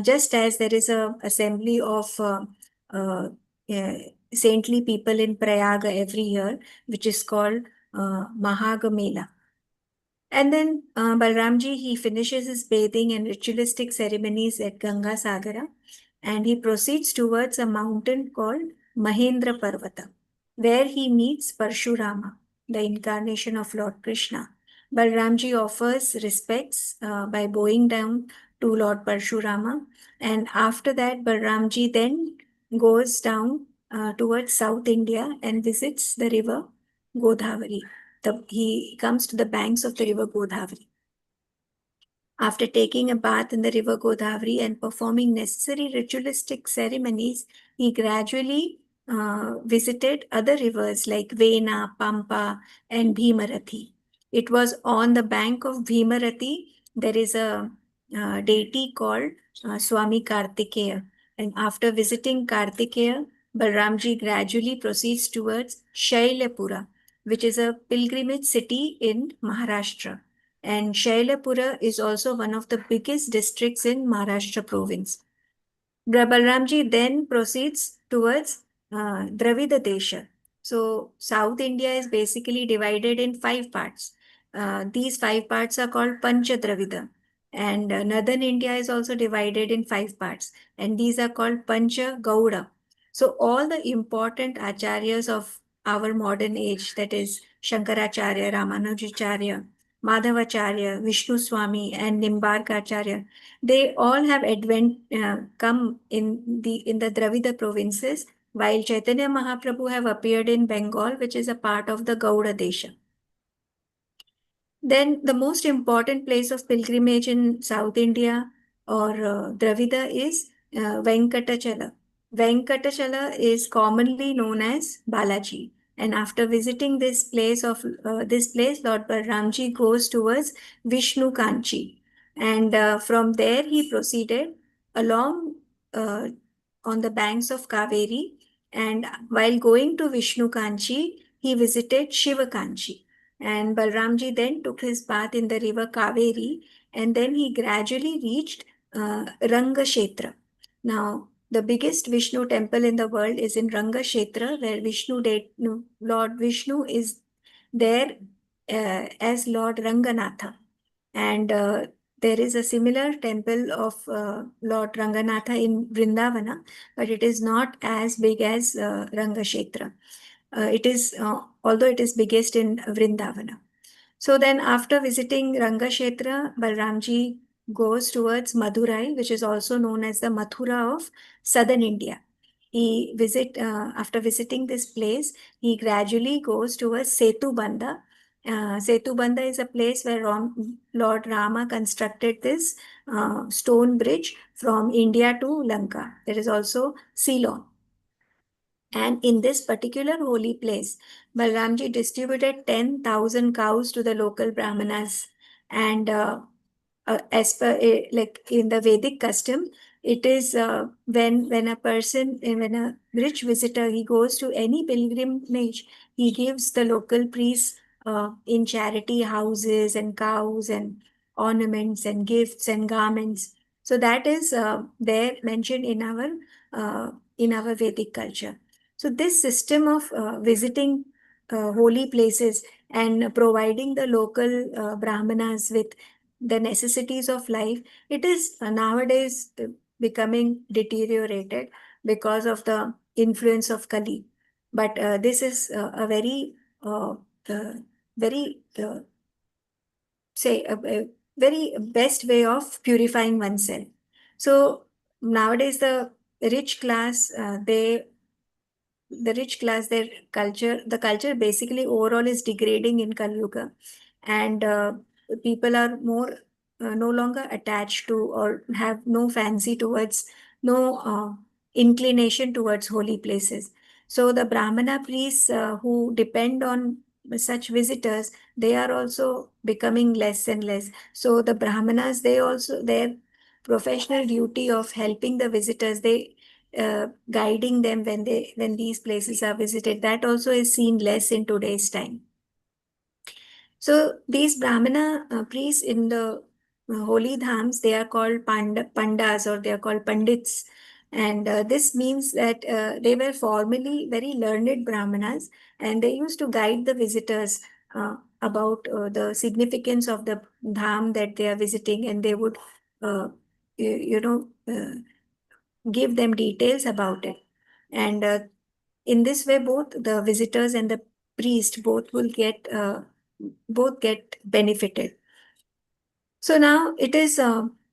just as there is a assembly of uh, saintly people in Prayaga every year, which is called Mahagamela. And then Balramji, he finishes his bathing and ritualistic ceremonies at Ganga Sagara, and he proceeds towards a mountain called Mahendra Parvata, where he meets Parshurama, the incarnation of Lord Krishna. Balramji offers respects by bowing down to Lord Parshurama, and after that, Balramji then goes down towards South India and visits the river Godavari. He comes to the banks of the river Godavari. After taking a bath in the river Godavari and performing necessary ritualistic ceremonies, he gradually visited other rivers like Vena, Pampa, and Bhimarathi. It was on the bank of Bhimarathi, there is a deity called Swami Kartikeya. And after visiting Kartikeya, Balramji gradually proceeds towards Shailapura, which is a pilgrimage city in Maharashtra. And Shailapura is also one of the biggest districts in Maharashtra province. Balramji then proceeds towards Dravida Desha. So South India is basically divided in 5 parts. These 5 parts are called Pancha Dravida. And Northern India is also divided in 5 parts. And these are called Pancha Gauda. So all the important acharyas of our modern age, that is Shankaracharya, Ramanujacharya, Madhavacharya, Vishnu Swami, and Nimbarkacharya, they all have come in the Dravida provinces, while Chaitanya Mahaprabhu have appeared in Bengal, which is a part of the Gauda Desha. Then the most important place of pilgrimage in South India or Dravida is Venkatachala. Venkatachala is commonly known as Balaji. And after visiting this place, Lord Balramji goes towards Vishnu Kanchi. And from there he proceeded along on the banks of Kaveri. And while going to Vishnu Kanchi, he visited Shiva Kanchi. And Balramji then took his bath in the river Kaveri, and then he gradually reached Rangashetra. Now, the biggest Vishnu temple in the world is in Rangashetra, where Lord Vishnu is there as Lord Ranganatha. And there is a similar temple of Lord Ranganatha in Vrindavana, but it is not as big as Rangashetra. Although it is biggest in Vrindavana. So then after visiting Rangashetra, Balramji goes towards Madurai, which is also known as the Mathura of southern India. After visiting this place, he gradually goes towards Setubandha. Setubandha is a place where Lord Rama constructed this stone bridge from India to Lanka. There is also Ceylon. And in this particular holy place, Balramji distributed 10,000 cows to the local Brahmanas. And as per like in the Vedic custom, it is when a rich visitor, he goes to any pilgrimage, he gives the local priests in charity houses and cows and ornaments and gifts and garments. So that is there mentioned in our Vedic culture. So this system of visiting holy places and providing the local Brahmanas with the necessities of life, it is nowadays becoming deteriorated because of the influence of Kali. But this is a very, very, a very best way of purifying oneself. So nowadays the rich class, the culture basically overall is degrading in Kali Yuga, and people are no longer attached to or have no fancy towards, no inclination towards holy places. So the Brahmana priests who depend on such visitors, they are also becoming less and less. So the Brahmanas, their professional duty of helping the visitors, guiding them when these places are visited, that also is seen less in today's time. So these Brahmana priests in the holy dhams, they are called pandas, or they are called pandits. And this means that they were formerly very learned Brahmanas, and they used to guide the visitors about the significance of the dham that they are visiting, and they would, give them details about it. And in this way, both the visitors and the priest both get benefited. So now it is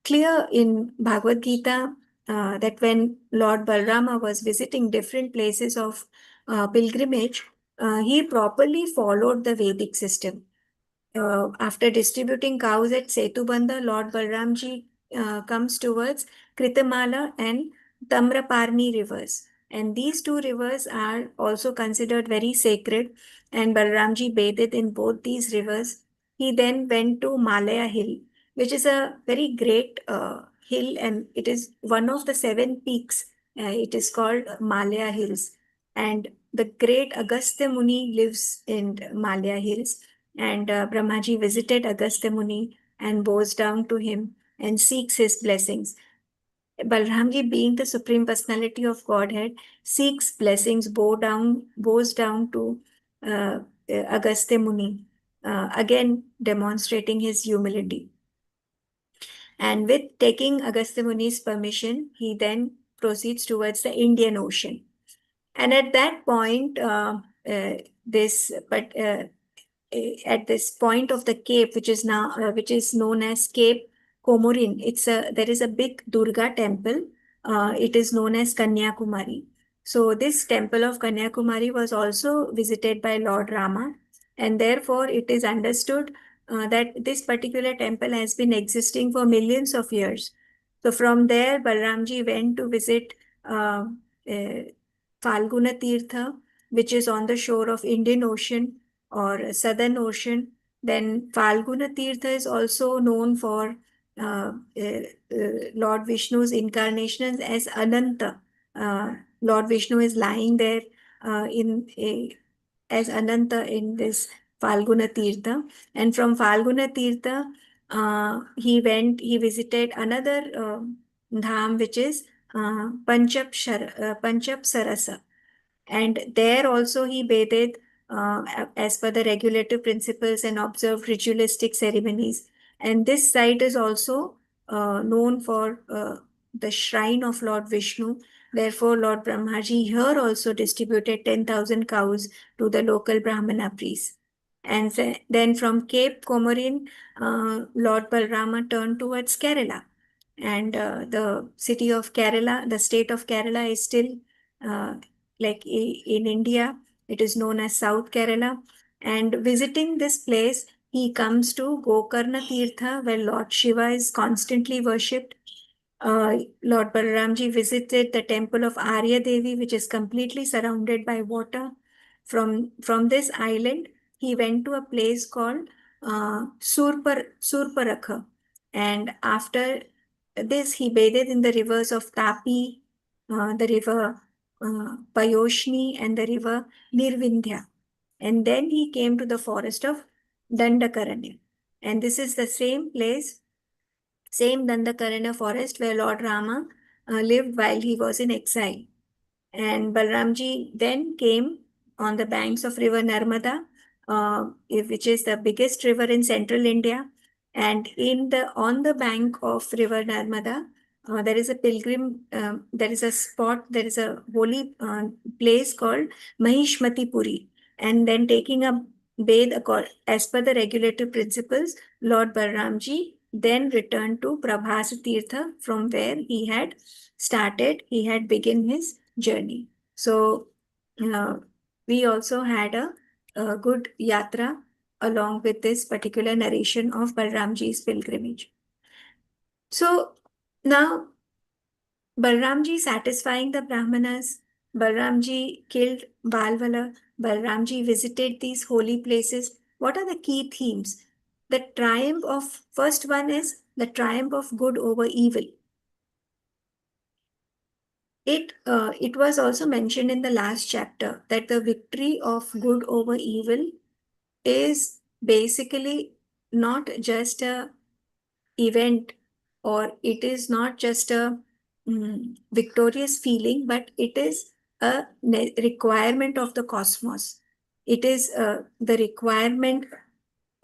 clear in Bhagavad Gita that when Lord Balrama was visiting different places of pilgrimage, he properly followed the Vedic system. After distributing cows at Setubandha, Lord Balramji comes towards Kritamala and Tamraparni rivers. And these two rivers are also considered very sacred, and Balramji bathed in both these rivers. He then went to Malaya Hill, which is a very great hill, and it is one of the 7 peaks It is called Malaya Hills. And the great Agastya Muni lives in Malaya Hills. And Brahmaji visited Agastya Muni and bows down to him and seeks his blessings. Balramji, being the Supreme Personality of Godhead, seeks blessings, bows down to Agastya Muni, again demonstrating his humility. And with taking Agastya Muni's permission, he then proceeds towards the Indian Ocean. And at that point, at this point of the cape, which is known as Cape Comorin, there is a big Durga temple. It is known as Kanyakumari. So this temple of Kanyakumari was also visited by Lord Rama, and therefore it is understood that this particular temple has been existing for millions of years. So from there, Balramji went to visit uh, Falguna Tirtha, which is on the shore of Indian Ocean or Southern Ocean. Then Falguna Tirtha is also known for Lord Vishnu's incarnation as Ananta. Lord Vishnu is lying there as Ananta in this Falguna Tirtha. And from Falguna Tirtha, he visited another dham, which is Panchap Sarasa. And there also he bathed as per the regulative principles and observed ritualistic ceremonies. And this site is also known for the shrine of Lord Vishnu. Therefore, Lord Brahmaji here also distributed 10,000 cows to the local Brahmana priests. And then from Cape Comorin, Lord Balrama turned towards Kerala. And the city of Kerala, the state of Kerala is still in India, it is known as South Kerala. And visiting this place, he comes to Gokarna Tirtha, where Lord Shiva is constantly worshipped. Lord Balaramji visited the temple of Arya Devi, which is completely surrounded by water. From this island, he went to a place called Surparakha. And after this, he bathed in the rivers of Tapi, the river Payoshni, and the river Nirvindhya. And then he came to the forest of Dandakaranya. And this is the same place, same Dandakaranya forest where Lord Rama lived while he was in exile. And Balramji then came on the banks of river Narmada, which is the biggest river in central India. And on the bank of river Narmada, there is a there is a spot, there is a holy place called Mahishmati Puri. And then taking a bathe as per the regulative principles, Lord Balramji then returned to Prabhas Tirtha, from where he had begun his journey. So we also had a good yatra along with this particular narration of Balramji's pilgrimage. So now Balramji satisfying the Brahmanas, Balramji killed Balvala, Balramji visited these holy places. What are the key themes? First one is the triumph of good over evil. It was also mentioned in the last chapter that the victory of good over evil is basically not just a event, or it is not just a victorious feeling, but it is a requirement of the cosmos. It is the requirement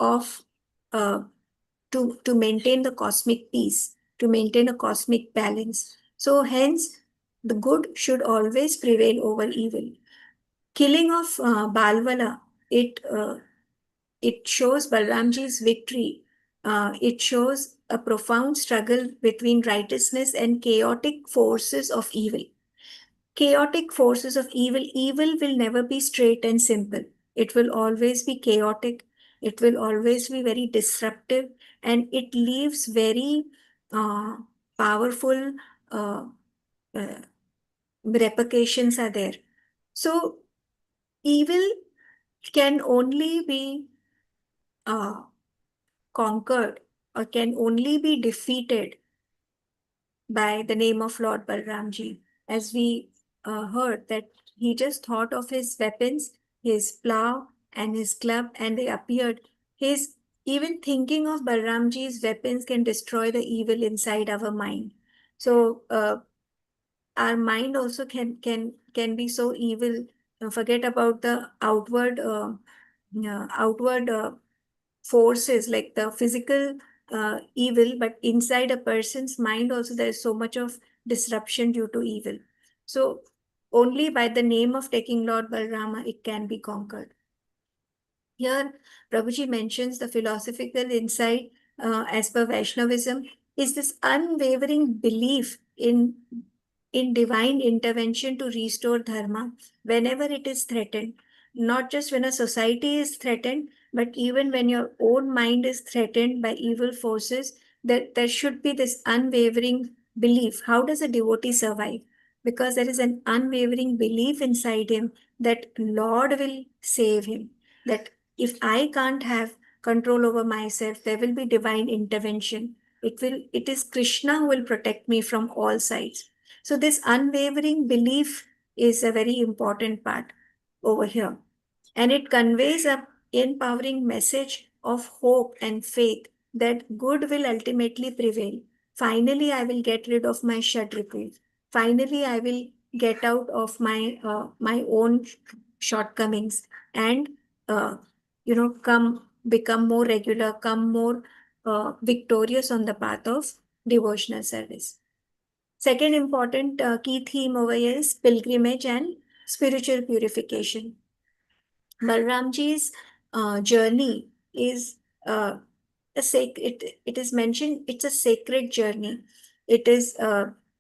of to maintain the cosmic peace, to maintain a cosmic balance. So hence, the good should always prevail over evil. Killing of Balwala, it shows Balramji's victory. It shows a profound struggle between righteousness and chaotic forces of evil. Chaotic forces of evil. Evil will never be straight and simple. It will always be chaotic. It will always be very disruptive, and it leaves very powerful repercussions are there. So evil can only be conquered, or can only be defeated by the name of Lord Balramji. as we heard, that he just thought of his weapons, his plow and his club, and they appeared. His even thinking of Balramji's weapons can destroy the evil inside our mind. So our mind also can be so evil. Forget about the outward forces like the physical evil, but inside a person's mind also there is so much of disruption due to evil. So only by the name of taking Lord Balrama it can be conquered. Here, Prabhuji mentions the philosophical insight as per Vaishnavism is this unwavering belief in divine intervention to restore dharma whenever it is threatened. Not just when a society is threatened, but even when your own mind is threatened by evil forces, that there should be this unwavering belief. How does a devotee survive? Because there is an unwavering belief inside him that Lord will save him. That if I can't have control over myself, there will be divine intervention. It is Krishna who will protect me from all sides. So this unwavering belief is a very important part over here. And it conveys a empowering message of hope and faith that good will ultimately prevail. Finally, I will get rid of my shadripu. Finally, I will get out of my own shortcomings and come become more regular, come more victorious on the path of devotional service. Second important key theme over here is pilgrimage and spiritual purification. Balramji's journey is it is mentioned it's a sacred journey. It is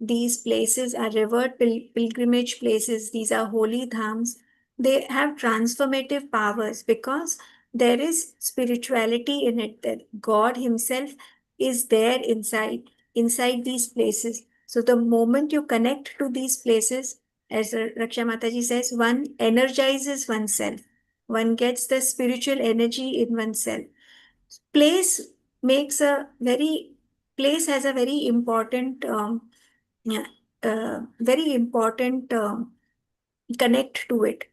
these places are revered pilgrimage places. These are holy dhams. They have transformative powers because there is spirituality in it. That God Himself is there inside these places. So the moment you connect to these places, as Raksha Mataji says, one energizes oneself. One gets the spiritual energy in oneself. Place makes a very place has a very important yeah, very important connect to it.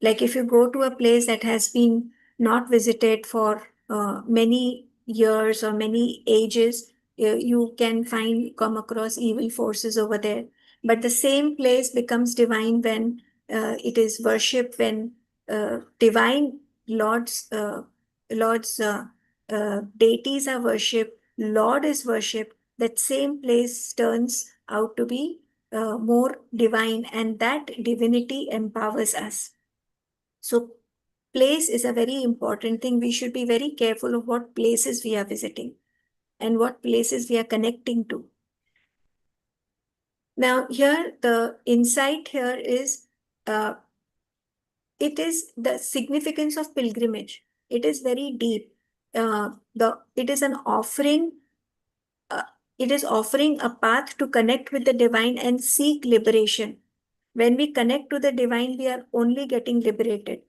Like if you go to a place that has been not visited for many years or many ages, you can come across evil forces over there. But the same place becomes divine when it is worshipped, when divine Lord's deities are worshipped, Lord is worshipped. That same place turns out to be more divine, and that divinity empowers us. So place is a very important thing. We should be very careful of what places we are visiting and what places we are connecting to. Now here the insight here is it is the significance of pilgrimage. It is very deep. It is an offering. It is offering a path to connect with the divine and seek liberation. When we connect to the divine, we are only getting liberated.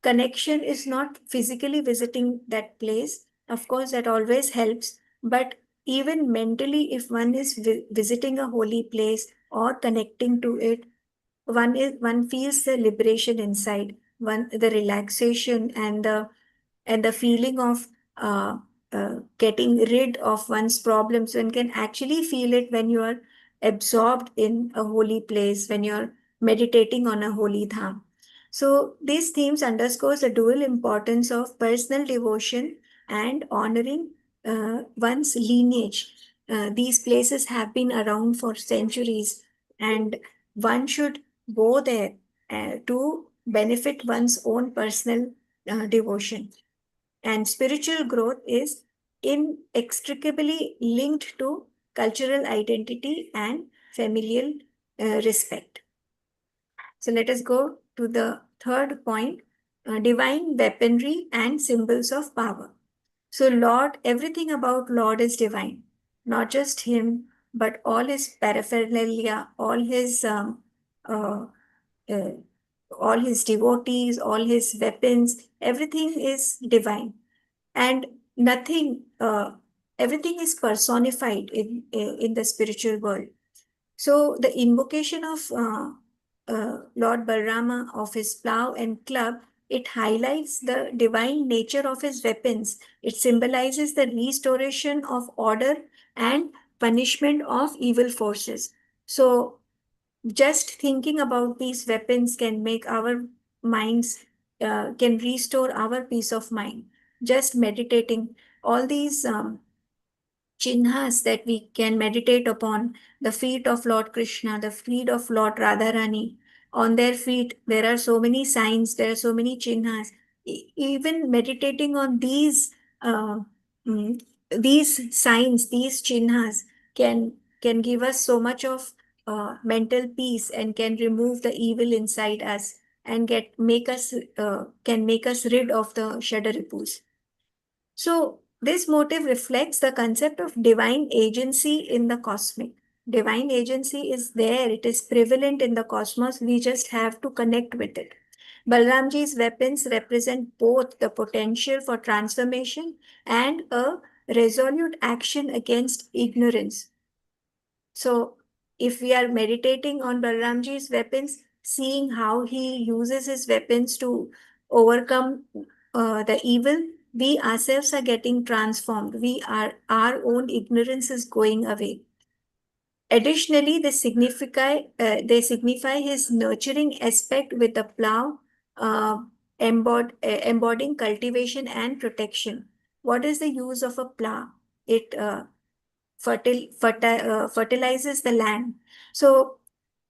Connection is not physically visiting that place. Of course, that always helps. But even mentally, if one is visiting a holy place or connecting to it, one feels the liberation inside, the relaxation and the feeling of getting rid of one's problems. One can actually feel it when you are absorbed in a holy place, when you're meditating on a holy dham. So these themes underscores the dual importance of personal devotion and honoring one's lineage. These places have been around for centuries, and one should go there to benefit one's own personal devotion. And spiritual growth is inextricably linked to cultural identity and familial respect. So let us go to the third point, divine weaponry and symbols of power. So Lord, everything about Lord is divine, not just him, but all his paraphernalia, uh, uh, all his devotees, all his weapons, everything is divine. And everything is personified in the spiritual world. So the invocation of Lord Balrama of his plow and club, it highlights the divine nature of his weapons. It symbolizes the restoration of order and punishment of evil forces. So just thinking about these weapons can make our minds, can restore our peace of mind. Just meditating all these chinhas that we can meditate upon, the feet of Lord Krishna, the feet of Lord Radharani. On their feet, there are so many signs, there are so many chinhas. Even meditating on uh, mm, these signs, these chinhas can give us so much of mental peace and can remove the evil inside us and get make us can make us rid of the Shadaripus. So, this motive reflects the concept of divine agency in the cosmic. Divine agency is there, it is prevalent in the cosmos, we just have to connect with it. Balramji's weapons represent both the potential for transformation and a resolute action against ignorance. So, if we are meditating on Balramji's weapons, seeing how he uses his weapons to overcome the evil, we ourselves are getting transformed. Our own ignorance is going away. Additionally, they signify his nurturing aspect with the plow, embodying cultivation and protection. What is the use of a plow? It fertilizes the land. So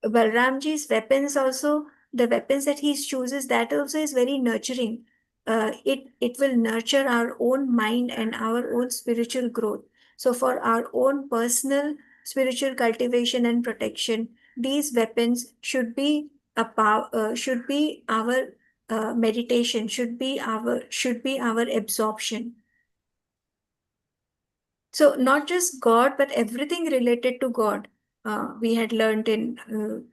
Balramji's weapons also, the weapons that he chooses, that also is very nurturing. It will nurture our own mind and our own spiritual growth. So for our own personal spiritual cultivation and protection, these weapons should be should be our meditation, should be our absorption. So not just God, but everything related to God. We had learned in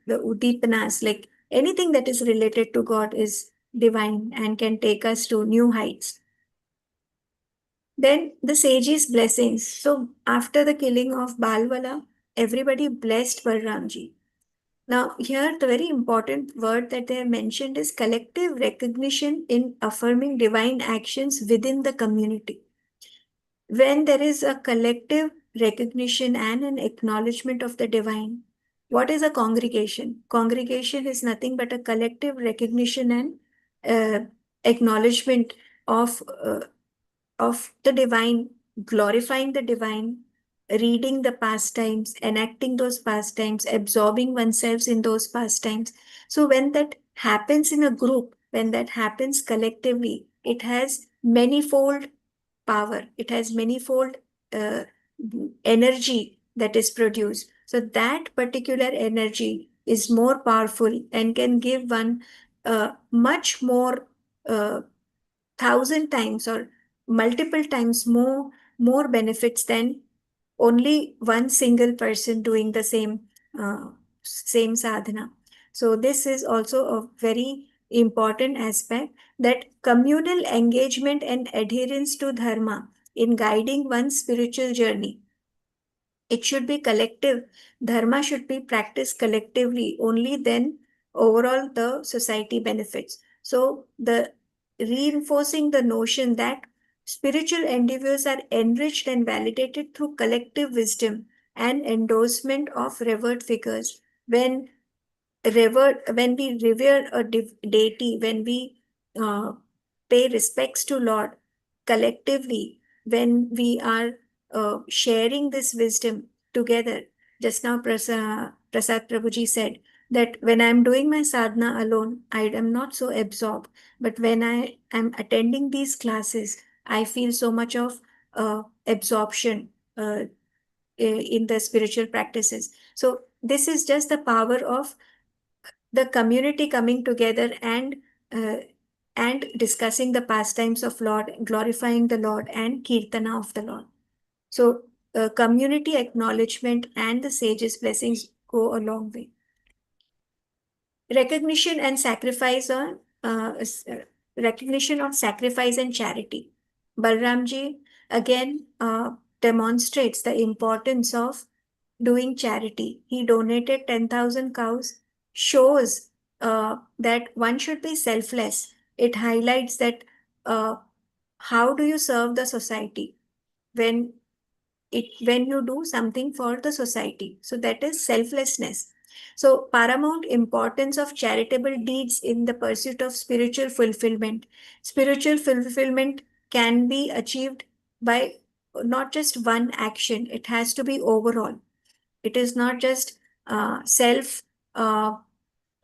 the Udipanas, like anything that is related to God is divine and can take us to new heights. Then the sage's blessings. So after the killing of Balwala, everybody blessed Balramji. Now here the very important word that they have mentioned is collective recognition in affirming divine actions within the community. When there is a collective recognition and an acknowledgement of the divine, what is a congregation? Congregation is nothing but a collective recognition and acknowledgement of the divine, glorifying the divine, reading the pastimes, enacting those pastimes, absorbing oneself in those pastimes. So when that happens in a group, when that happens collectively, it has manifold power. It has manifold uh, energy that is produced. So that particular energy is more powerful and can give one much more, 1,000 times or multiple times more benefits than only one single person doing the same sadhana. So this is also a very important aspect, that communal engagement and adherence to dharma in guiding one's spiritual journey. It should be collective. Dharma should be practiced collectively. Only then overall the society benefits. So the reinforcing the notion that spiritual endeavors are enriched and validated through collective wisdom and endorsement of revered figures. When we revere a deity, when we uh, pay respects to Lord collectively, when we are sharing this wisdom together. Just now Prasad Prabhuji said that when I'm doing my sadhana alone, I am not so absorbed. But when I am attending these classes, I feel so much of absorption in the spiritual practices. So this is just the power of the community coming together uh, and discussing the pastimes of Lord, glorifying the Lord, and kirtana of the Lord. So community acknowledgement and the sage's blessings go a long way. Recognition and sacrifice on recognition of sacrifice and charity. Balramji again demonstrates the importance of doing charity. He donated 10,000 cows, shows that one should be selfless. It highlights that how do you serve the society when when you do something for the society. So that is selflessness. So paramount importance of charitable deeds in the pursuit of spiritual fulfillment. Spiritual fulfillment can be achieved by not just one action, it has to be overall. It is not just uh, self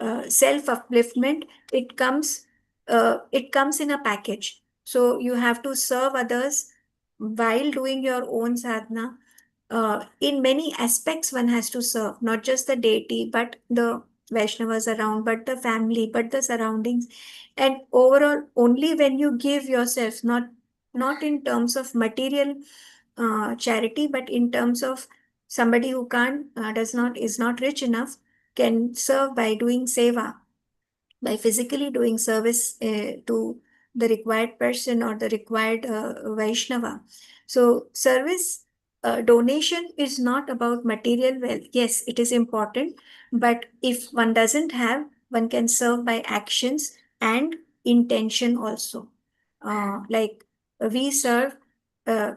upliftment. It comes in a package. So you have to serve others while doing your own sadhana. In many aspects, one has to serve not just the deity, but the Vaishnavas around, but the family, but the surroundings, and overall, only when you give yourself, not in terms of material charity, but in terms of somebody who can't, is not rich enough, can serve by doing seva, by physically doing service to the required person or the required Vaishnava. So, service donation is not about material wealth. Yes, it is important, but if one doesn't have, one can serve by actions and intention also. Like we serve uh,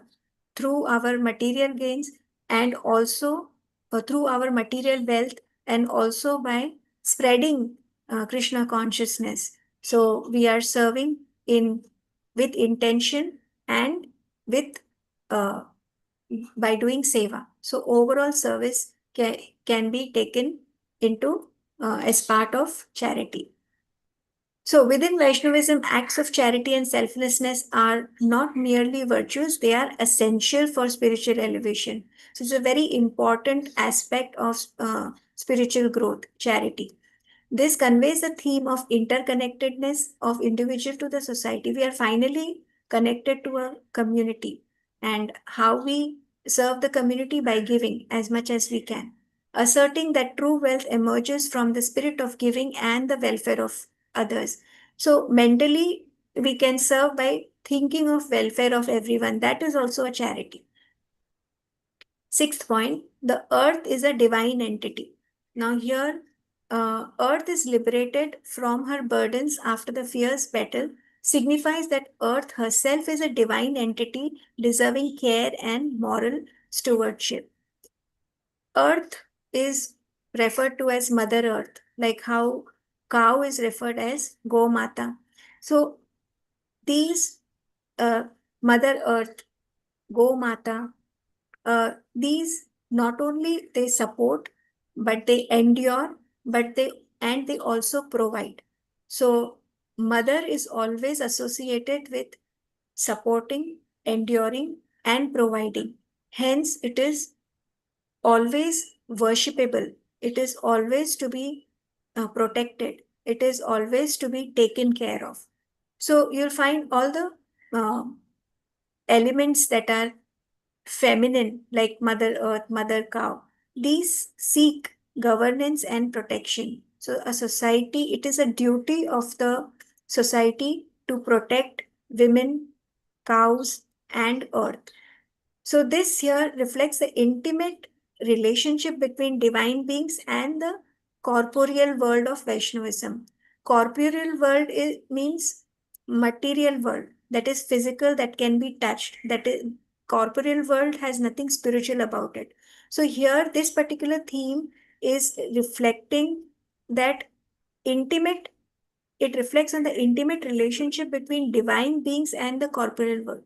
through our material gains and also through our material wealth, and also by spreading Krishna consciousness. So we are serving in with intention and with uh, by doing seva. So overall service can be taken into as part of charity. So within Vaishnavism, acts of charity and selflessness are not merely virtues, they are essential for spiritual elevation. So it's a very important aspect of spiritual growth, charity. This conveys the theme of interconnectedness of individual to the society. We are finally connected to a community, and how we serve the community by giving as much as we can, asserting that true wealth emerges from the spirit of giving and the welfare of others. So mentally, we can serve by thinking of welfare of everyone. That is also a charity. Sixth point, the earth is a divine entity. Now here, earth is liberated from her burdens after the fierce battle, signifies that earth herself is a divine entity deserving care and moral stewardship. Earth is referred to as Mother Earth, like how cow is referred as Go Mata. So these Mother Earth, Go Mata, these not only they support, but they endure, but they also provide. So mother is always associated with supporting, enduring, and providing. Hence, it is always worshipable. It is always to be protected. It is always to be taken care of. So you'll find all the uh, elements that are feminine, like Mother Earth, Mother Cow. These seek governance and protection. So a society, it is a duty of the society to protect women, cows, and earth. So this here reflects the intimate relationship between divine beings and the corporeal world of Vaishnavism. Corporeal world means material world, that is physical, that can be touched. That is, corporeal world has nothing spiritual about it. So here, this particular theme is reflecting that intimate. It reflects on the intimate relationship between divine beings and the corporeal world.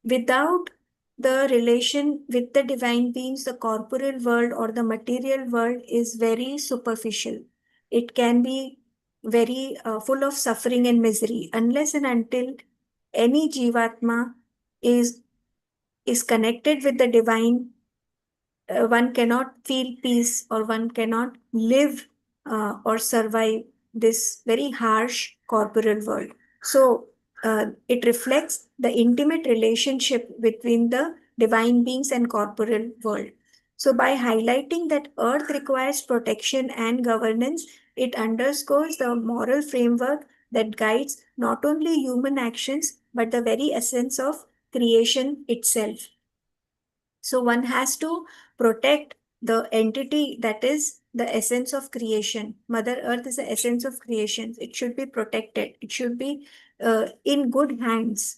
Without the relation with the divine beings, the corporeal world or the material world is very superficial. It can be very full of suffering and misery unless and until any jivatma is is connected with the divine. One cannot feel peace, or one cannot live or survive this very harsh corporeal world. So it reflects the intimate relationship between the divine beings and corporeal world. So by highlighting that earth requires protection and governance, it underscores the moral framework that guides not only human actions but the very essence of creation itself. So one has to protect the entity that is the essence of creation. Mother Earth is the essence of creation. It should be protected. It should be in good hands.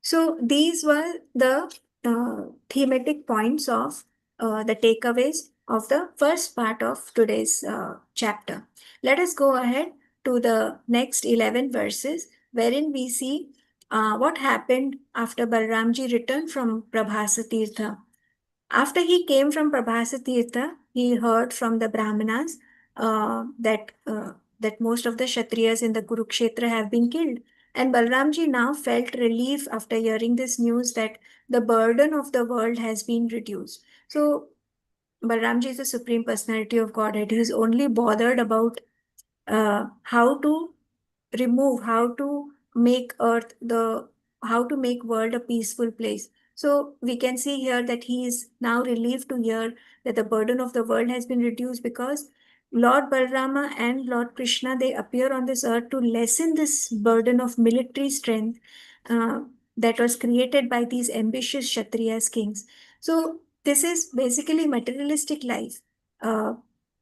So these were the thematic points of the takeaways of the first part of today's chapter. Let us go ahead to the next 11 verses, wherein we see what happened after Balramji returned from Prabhasa Tirtha. After he came from Prabhasa Tirtha, he heard from the Brahmanas that most of the Kshatriyas in the Kurukshetra have been killed. And Balramji now felt relief after hearing this news that the burden of the world has been reduced. So Balramji is the Supreme Personality of Godhead. He is only bothered about how to remove, how to make how to make world a peaceful place. So we can see here that he is now relieved to hear that the burden of the world has been reduced, because Lord Balrama and Lord Krishna, they appear on this earth to lessen this burden of military strength uh, that was created by these ambitious Kshatriyas kings. So this is basically materialistic life.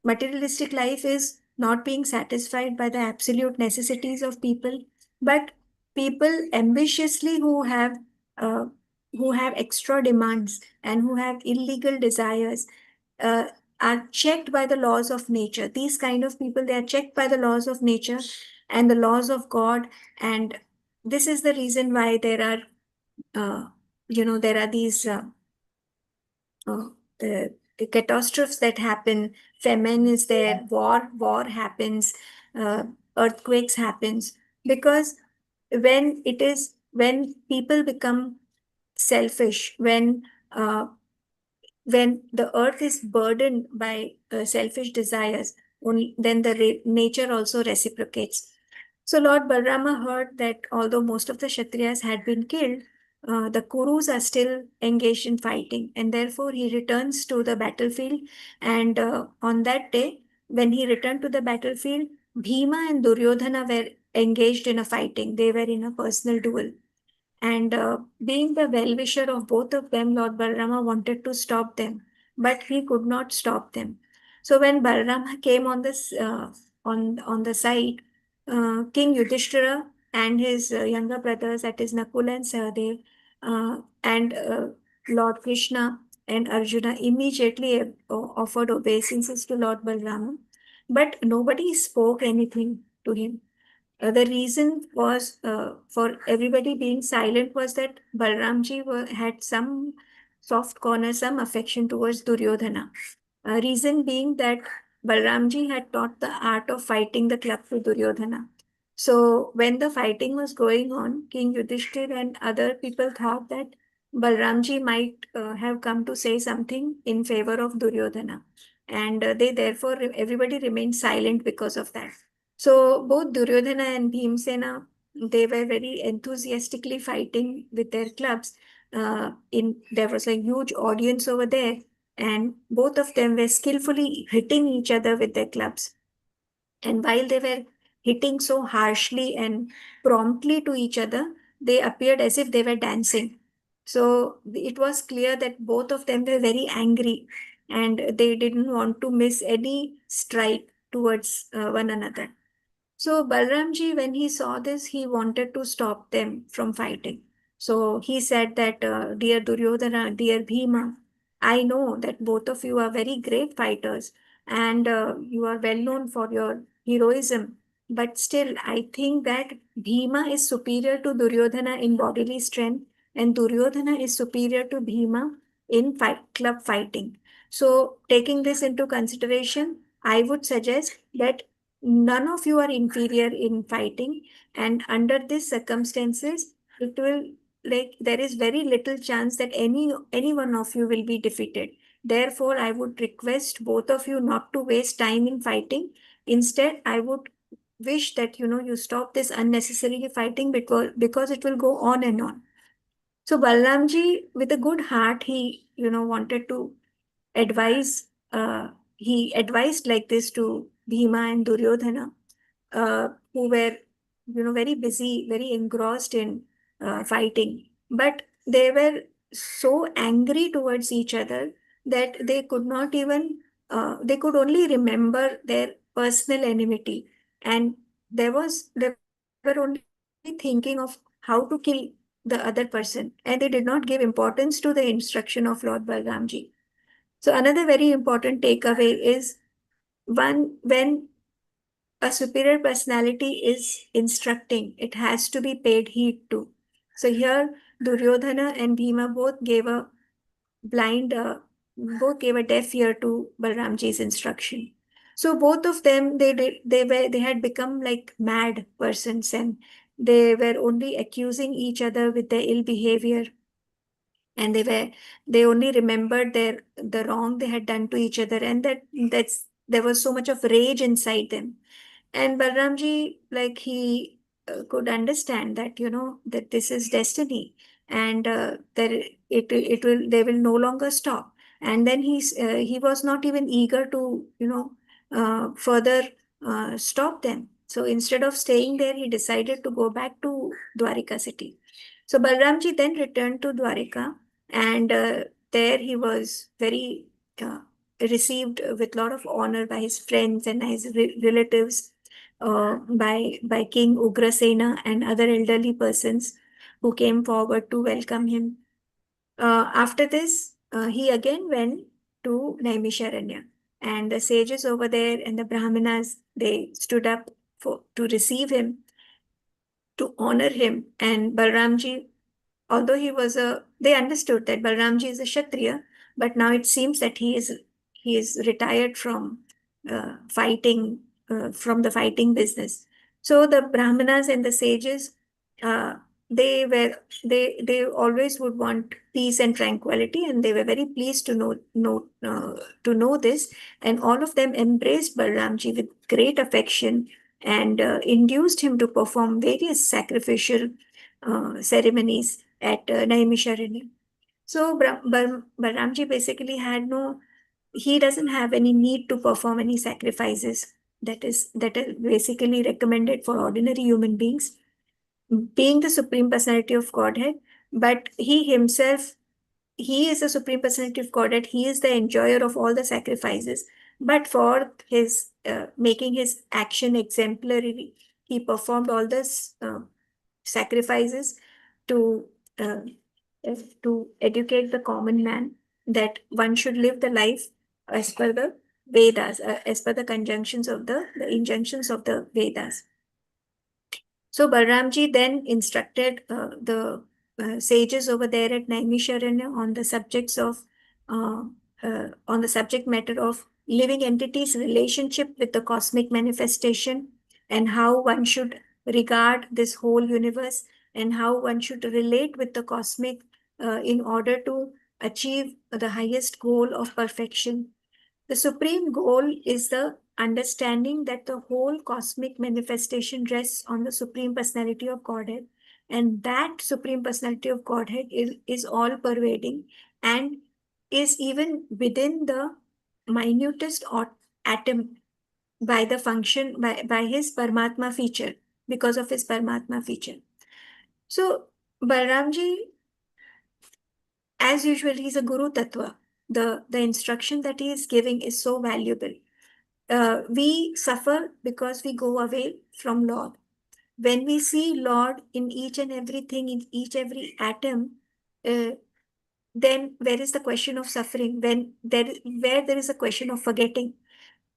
Materialistic life is not being satisfied by the absolute necessities of people, but people ambitiously uh, who have extra demands and who have illegal desires uh, are checked by the laws of nature. These kind of people, they are checked by the laws of nature and the laws of God, and this is the reason why there are there are these uh, the catastrophes that happen. Famine is there, war happens, uh, earthquakes happens, because when people become selfish, uh, when the earth is burdened by selfish desires, only then the nature also reciprocates. So Lord Balrama heard that although most of the Kshatriyas had been killed, the Kurus are still engaged in fighting, and therefore he returns to the battlefield. And on that day, when he returned to the battlefield, Bhima and Duryodhana were engaged in a fighting. They were in a personal duel. And being the well-wisher of both of them, Lord Balrama wanted to stop them, but he could not stop them. So when Balrama came on this on the side, King Yudhishthira and his younger brothers, that is Nakula and Sahadev, and Lord Krishna and Arjuna immediately offered obeisances to Lord Balrama, but nobody spoke anything to him. The reason was for everybody being silent was that Balramji had some soft corner, some affection towards Duryodhana. Reason being that Balramji had taught the art of fighting the club to Duryodhana. So when the fighting was going on, King Yudhishthir and other people thought that Balramji might have come to say something in favor of Duryodhana. And they therefore, everybody remained silent because of that. So both Duryodhana and Bhimsena, they were very enthusiastically fighting with their clubs. There was a huge audience over there, and both of them were skillfully hitting each other with their clubs. And while they were hitting so harshly and promptly to each other, they appeared as if they were dancing. So it was clear that both of them were very angry, and they didn't want to miss any strike towards one another. So Balramji, when he saw this, he wanted to stop them from fighting. So he said that, dear Duryodhana, dear Bhima, I know that both of you are very great fighters, and you are well known for your heroism. But still, I think that Bhima is superior to Duryodhana in bodily strength, and Duryodhana is superior to Bhima in club fighting. So taking this into consideration, I would suggest that none of you are inferior in fighting, and under these circumstances it will, like, there is very little chance that any one of you will be defeated. Therefore I would request both of you not to waste time in fighting. Instead, I would wish that you stop this unnecessary fighting, because it will go on and on. So Balramji, with a good heart, he wanted to advise he advised like this to Bhima and Duryodhana, who were, very busy, very engrossed in fighting. But they were so angry towards each other that they could not even, they could only remember their personal enmity. And they were only thinking of how to kill the other person. And they did not give importance to the instruction of Lord Balramji. So another very important takeaway is when a superior personality is instructing, it has to be paid heed to. So here, Duryodhana and Bhima blind, both gave a deaf ear to Balramji's instruction. So both of them, they had become like mad persons, and they were only accusing each other with their ill behavior, and they only remembered the wrong they had done to each other, and there was so much of rage inside them. And Balramji, like he could understand that, that this is destiny, and that it will they will no longer stop. And then he was not even eager to, further stop them. So instead of staying there, he decided to go back to Dwarika city. So Balramji then returned to Dwarika, and there he was very received with a lot of honor by his friends and his relatives, by King Ugrasena and other elderly persons who came forward to welcome him. After this, he again went to Naimisharanya, and the sages over there and the Brahmanas, they stood up to receive him, to honor him. And Balramji, although they understood that Balramji is a Kshatriya, but now it seems that he is retired from fighting, from the fighting business. So the Brahmanas and the sages, uh, they always would want peace and tranquility, and they were very pleased to know this, and all of them embraced Balramji with great affection, and induced him to perform various sacrificial ceremonies at Naimisharanya. So Balramji basically he doesn't have any need to perform any sacrifices that are basically recommended for ordinary human beings, being the Supreme Personality of Godhead. But he is the Supreme Personality of Godhead. He is the enjoyer of all the sacrifices. But for his making his action exemplary, he performed all this sacrifices to uh, to educate the common man that one should live the life as per the Vedas, as per the the injunctions of the Vedas. So Balramji then instructed the sages over there at Naimisharanya uh, on the subject matter of living entities' relationship with the cosmic manifestation, and how one should regard this whole universe, and how one should relate with the cosmic in order to achieve the highest goal of perfection. The supreme goal is the understanding that the whole cosmic manifestation rests on the Supreme Personality of Godhead, and that Supreme Personality of Godhead is all pervading and is even within the minutest atom by the function, by his Paramatma feature, because of his Paramatma feature. So, Balramji, as usual, he's a Guru Tattva. The instruction that he is giving is so valuable. We suffer because we go away from Lord. When we see Lord in each and everything, in each every atom, uh, then where is the question of suffering? Where there is a question of forgetting.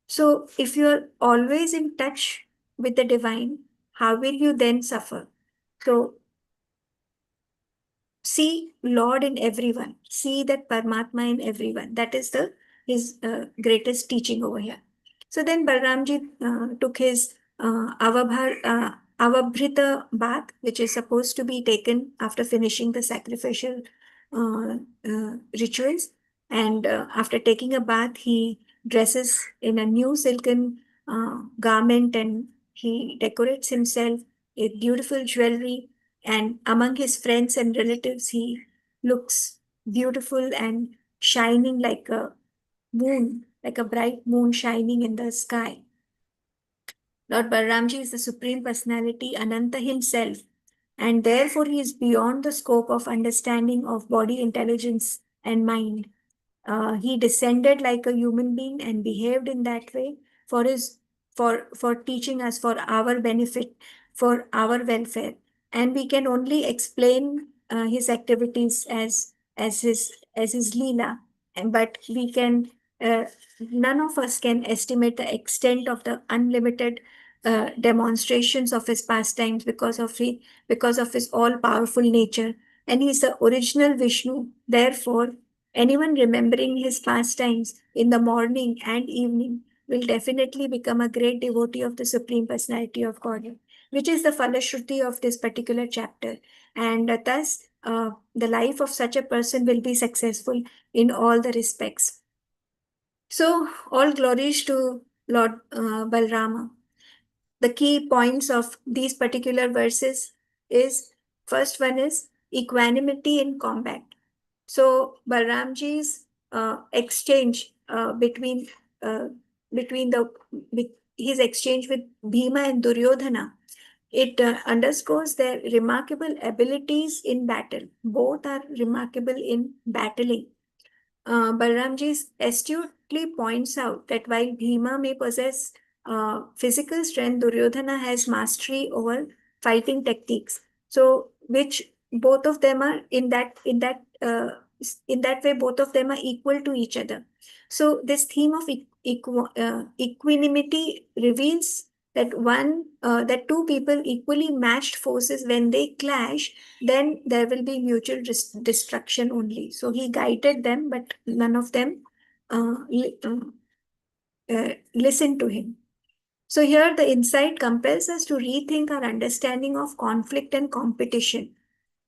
So if you're always in touch with the divine, how will you then suffer? So see Lord in everyone. See that Paramatma in everyone. That is his greatest teaching over here. So then Balramji took his Avabhrita bath, which is supposed to be taken after finishing the sacrificial rituals. And after taking a bath, he dresses in a new silken garment, and he decorates himself with beautiful jewelry. And among his friends and relatives, he looks beautiful and shining like a moon, like a bright moon shining in the sky. Lord Balramji is the Supreme Personality, Ananta himself, and therefore he is beyond the scope of understanding of body intelligence and mind. He descended like a human being and behaved in that way for his for teaching us, for our benefit, for our welfare, and we can only explain his activities as his leela, but we can none of us can estimate the extent of the unlimited demonstrations of his pastimes because of his all powerful nature, and he is the original Vishnu. Therefore, anyone remembering his pastimes in the morning and evening will definitely become a great devotee of the Supreme Personality of Godhead, which is the Falashruti of this particular chapter. And thus, the life of such a person will be successful in all the respects. So, all glories to Lord Balrama. The key points of these particular verses is, first one is equanimity in combat. So Balramji's exchange between his exchange with Bhima and Duryodhana, it underscores their remarkable abilities in battle. Both are remarkable in battling. Balramji astutely points out that while Bhima may possess physical strength, Duryodhana has mastery over fighting techniques. So, which both of them are in that way, both of them are equal to each other. So, this theme of equanimity reveals that two people equally matched forces, when they clash, then there will be mutual destruction only. So he guided them, but none of them listened to him. So here the insight compels us to rethink our understanding of conflict and competition,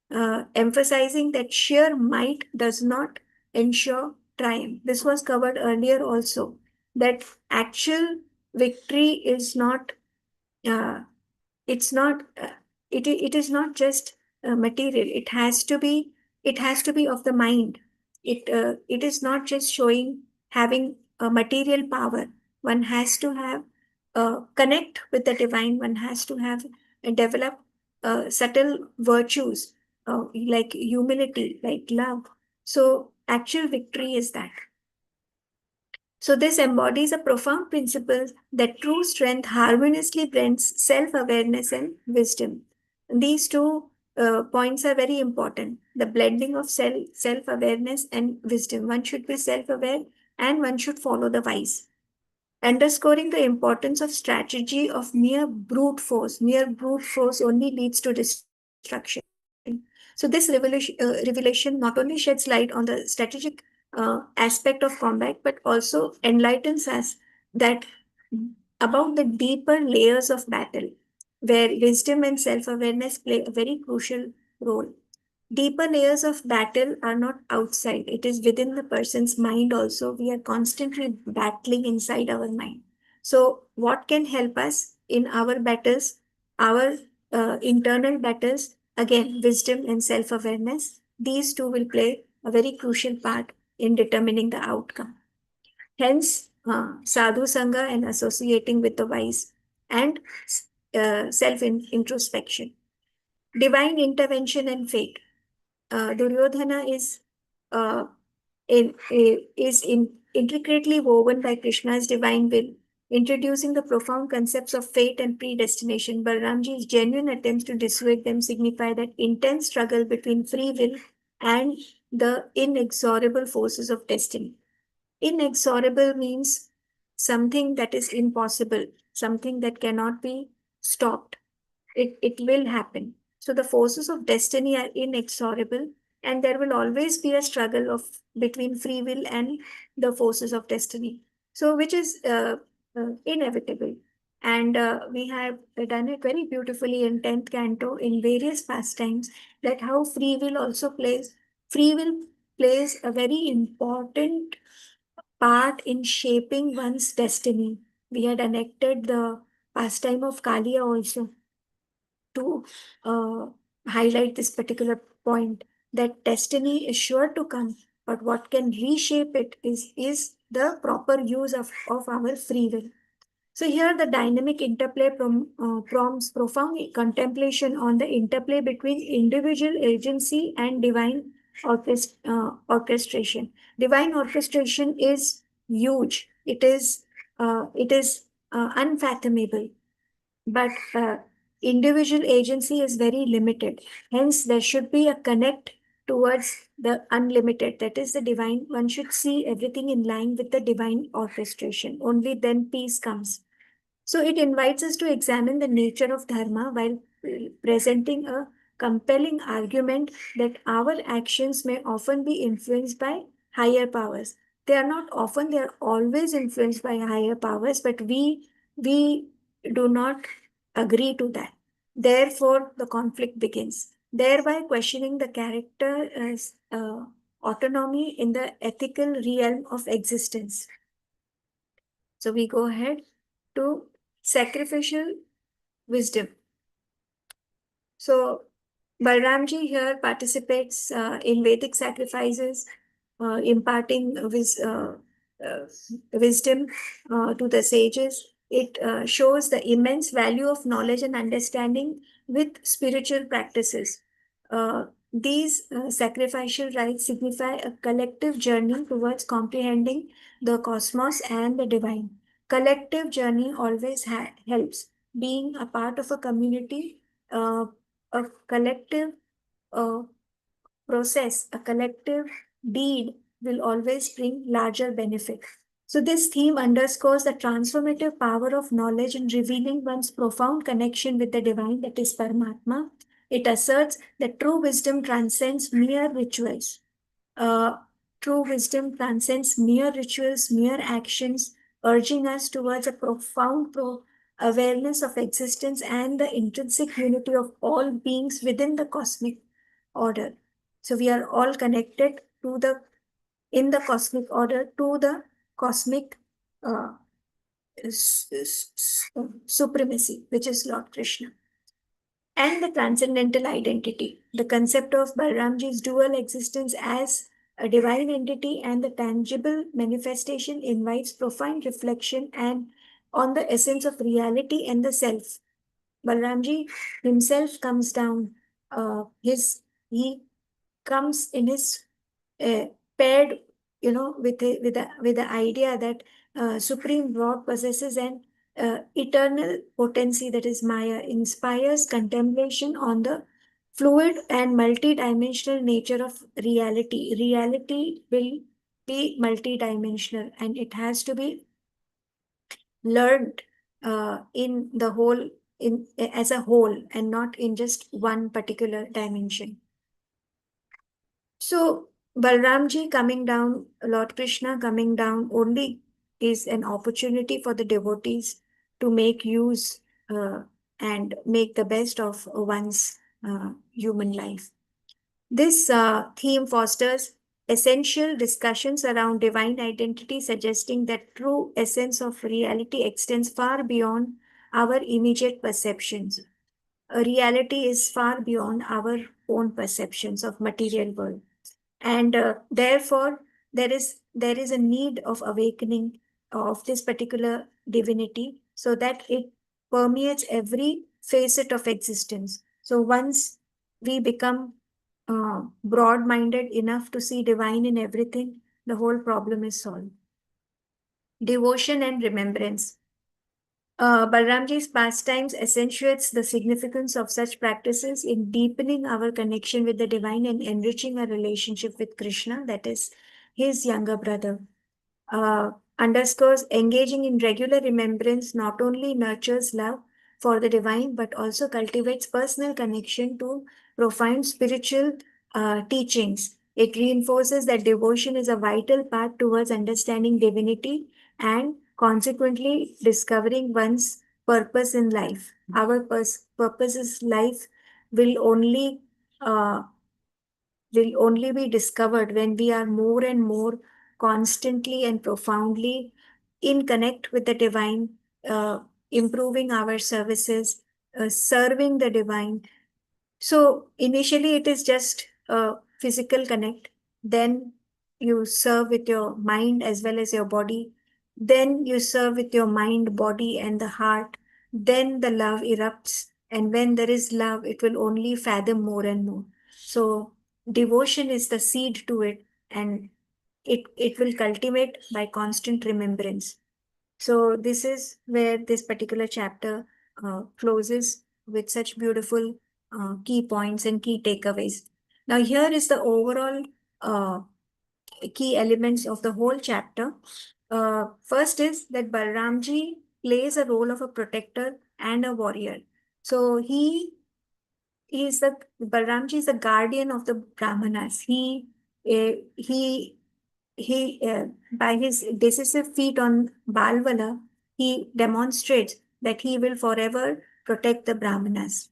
emphasizing that sheer might does not ensure triumph. This was covered earlier also, that actual victory is not uh, it's not it is not just material. It has to be of the mind. It is not just showing having a material power. One has to have connect with the divine. One has to have develop subtle virtues, like humility, like love. So actual victory is that. So this embodies a profound principle that true strength harmoniously blends self-awareness and wisdom. These two points are very important. The blending of self-awareness and wisdom. One should be self-aware and one should follow the wise. Underscoring the importance of strategy of mere brute force. Mere brute force only leads to destruction. So this revelation not only sheds light on the strategic aspect of combat, but also enlightens us that about the deeper layers of battle, where wisdom and self-awareness play a very crucial role. Deeper layers of battle are not outside, it is within the person's mind also. We are constantly battling inside our mind. So, what can help us in our battles, our internal battles? Again, wisdom and self awareness. These two will play a very crucial part in determining the outcome. Hence, sadhu sangha and associating with the wise, and self introspection. Divine intervention and fate. Duryodhana uh, intricately woven by Krishna's divine will, introducing the profound concepts of fate and predestination. Balramji's genuine attempts to dissuade them signify that intense struggle between free will and the inexorable forces of destiny. Inexorable means something that is impossible, something that cannot be stopped. It will happen. So the forces of destiny are inexorable, and there will always be a struggle of between free will and the forces of destiny. So which is inevitable. And we have done it very beautifully in 10th canto in various pastimes, that how free will plays a very important part in shaping one's destiny. We had enacted the pastime of Kalia also to highlight this particular point, that destiny is sure to come, but what can reshape it is the proper use of our free will. So here the dynamic interplay prompts profound contemplation on the interplay between individual agency and divine orchestration. Divine orchestration is huge. It is unfathomable, but individual agency is very limited. Hence, there should be a connect towards the unlimited, that is the divine. One should see everything in line with the divine orchestration. Only then peace comes. So it invites us to examine the nature of dharma while presenting a compelling argument that our actions may often be influenced by higher powers. They are not often, they are always influenced by higher powers, but we do not agree to that. Therefore, the conflict begins, thereby questioning the character as autonomy in the ethical realm of existence. So we go ahead to sacrificial wisdom. So Balramji here participates in Vedic sacrifices, imparting wisdom to the sages. It shows the immense value of knowledge and understanding with spiritual practices. These sacrificial rites signify a collective journey towards comprehending the cosmos and the divine. Collective journey always helps. Being a part of a community, uh, a collective uh, process, a collective deed will always bring larger benefit. So this theme underscores the transformative power of knowledge in revealing one's profound connection with the divine, that is Paramatma. It asserts that true wisdom transcends mere rituals. Uh, True wisdom transcends mere rituals, mere actions, urging us towards a profound awareness of existence and the intrinsic unity of all beings within the cosmic order. So we are all connected to the in the cosmic order to the cosmic uh, supremacy, which is Lord Krishna. And the transcendental identity. The concept of Balramji's dual existence as a divine entity and the tangible manifestation invites profound reflection and on the essence of reality and the self. Balramji himself comes down. He comes in his paired, with the idea that Supreme Lord possesses an eternal potency, that is Maya, inspires contemplation on the fluid and multidimensional nature of reality. Reality will be multidimensional and it has to be learned in the whole, in as a whole, and not in just one particular dimension. So Balramji coming down, Lord Krishna coming down only is an opportunity for the devotees to make use and make the best of one's human life. This theme fosters essential discussions around divine identity, suggesting that true essence of reality extends far beyond our immediate perceptions. Reality is far beyond our own perceptions of material world, and therefore there is a need of awakening of this particular divinity so that it permeates every facet of existence. So once we become broad-minded enough to see divine in everything, the whole problem is solved. Devotion and remembrance. Balramji's pastimes accentuates the significance of such practices in deepening our connection with the divine and enriching our relationship with Krishna, that is his younger brother. Underscores engaging in regular remembrance not only nurtures love for the divine, but also cultivates personal connection to profound spiritual teachings. It reinforces that devotion is a vital path towards understanding divinity and consequently discovering one's purpose in life. Our purpose in life will only uh, be discovered when we are more and more constantly and profoundly in connect with the divine, improving our services, serving the divine. So initially it is just a physical connect, then you serve with your mind as well as your body, Then you serve with your mind, body, and the heart. Then the love erupts. And when there is love, it will only fathom more and more. So devotion is the seed to it, and it will cultivate by constant remembrance. So this is where this particular chapter closes with such beautiful key points and key takeaways. Now here is the overall key elements of the whole chapter. First is that Balramji plays a role of a protector and a warrior. So he is the Balramji is the guardian of the Brahmanas. He by his decisive feat on Balvala, he demonstrates that he will forever protect the Brahmanas.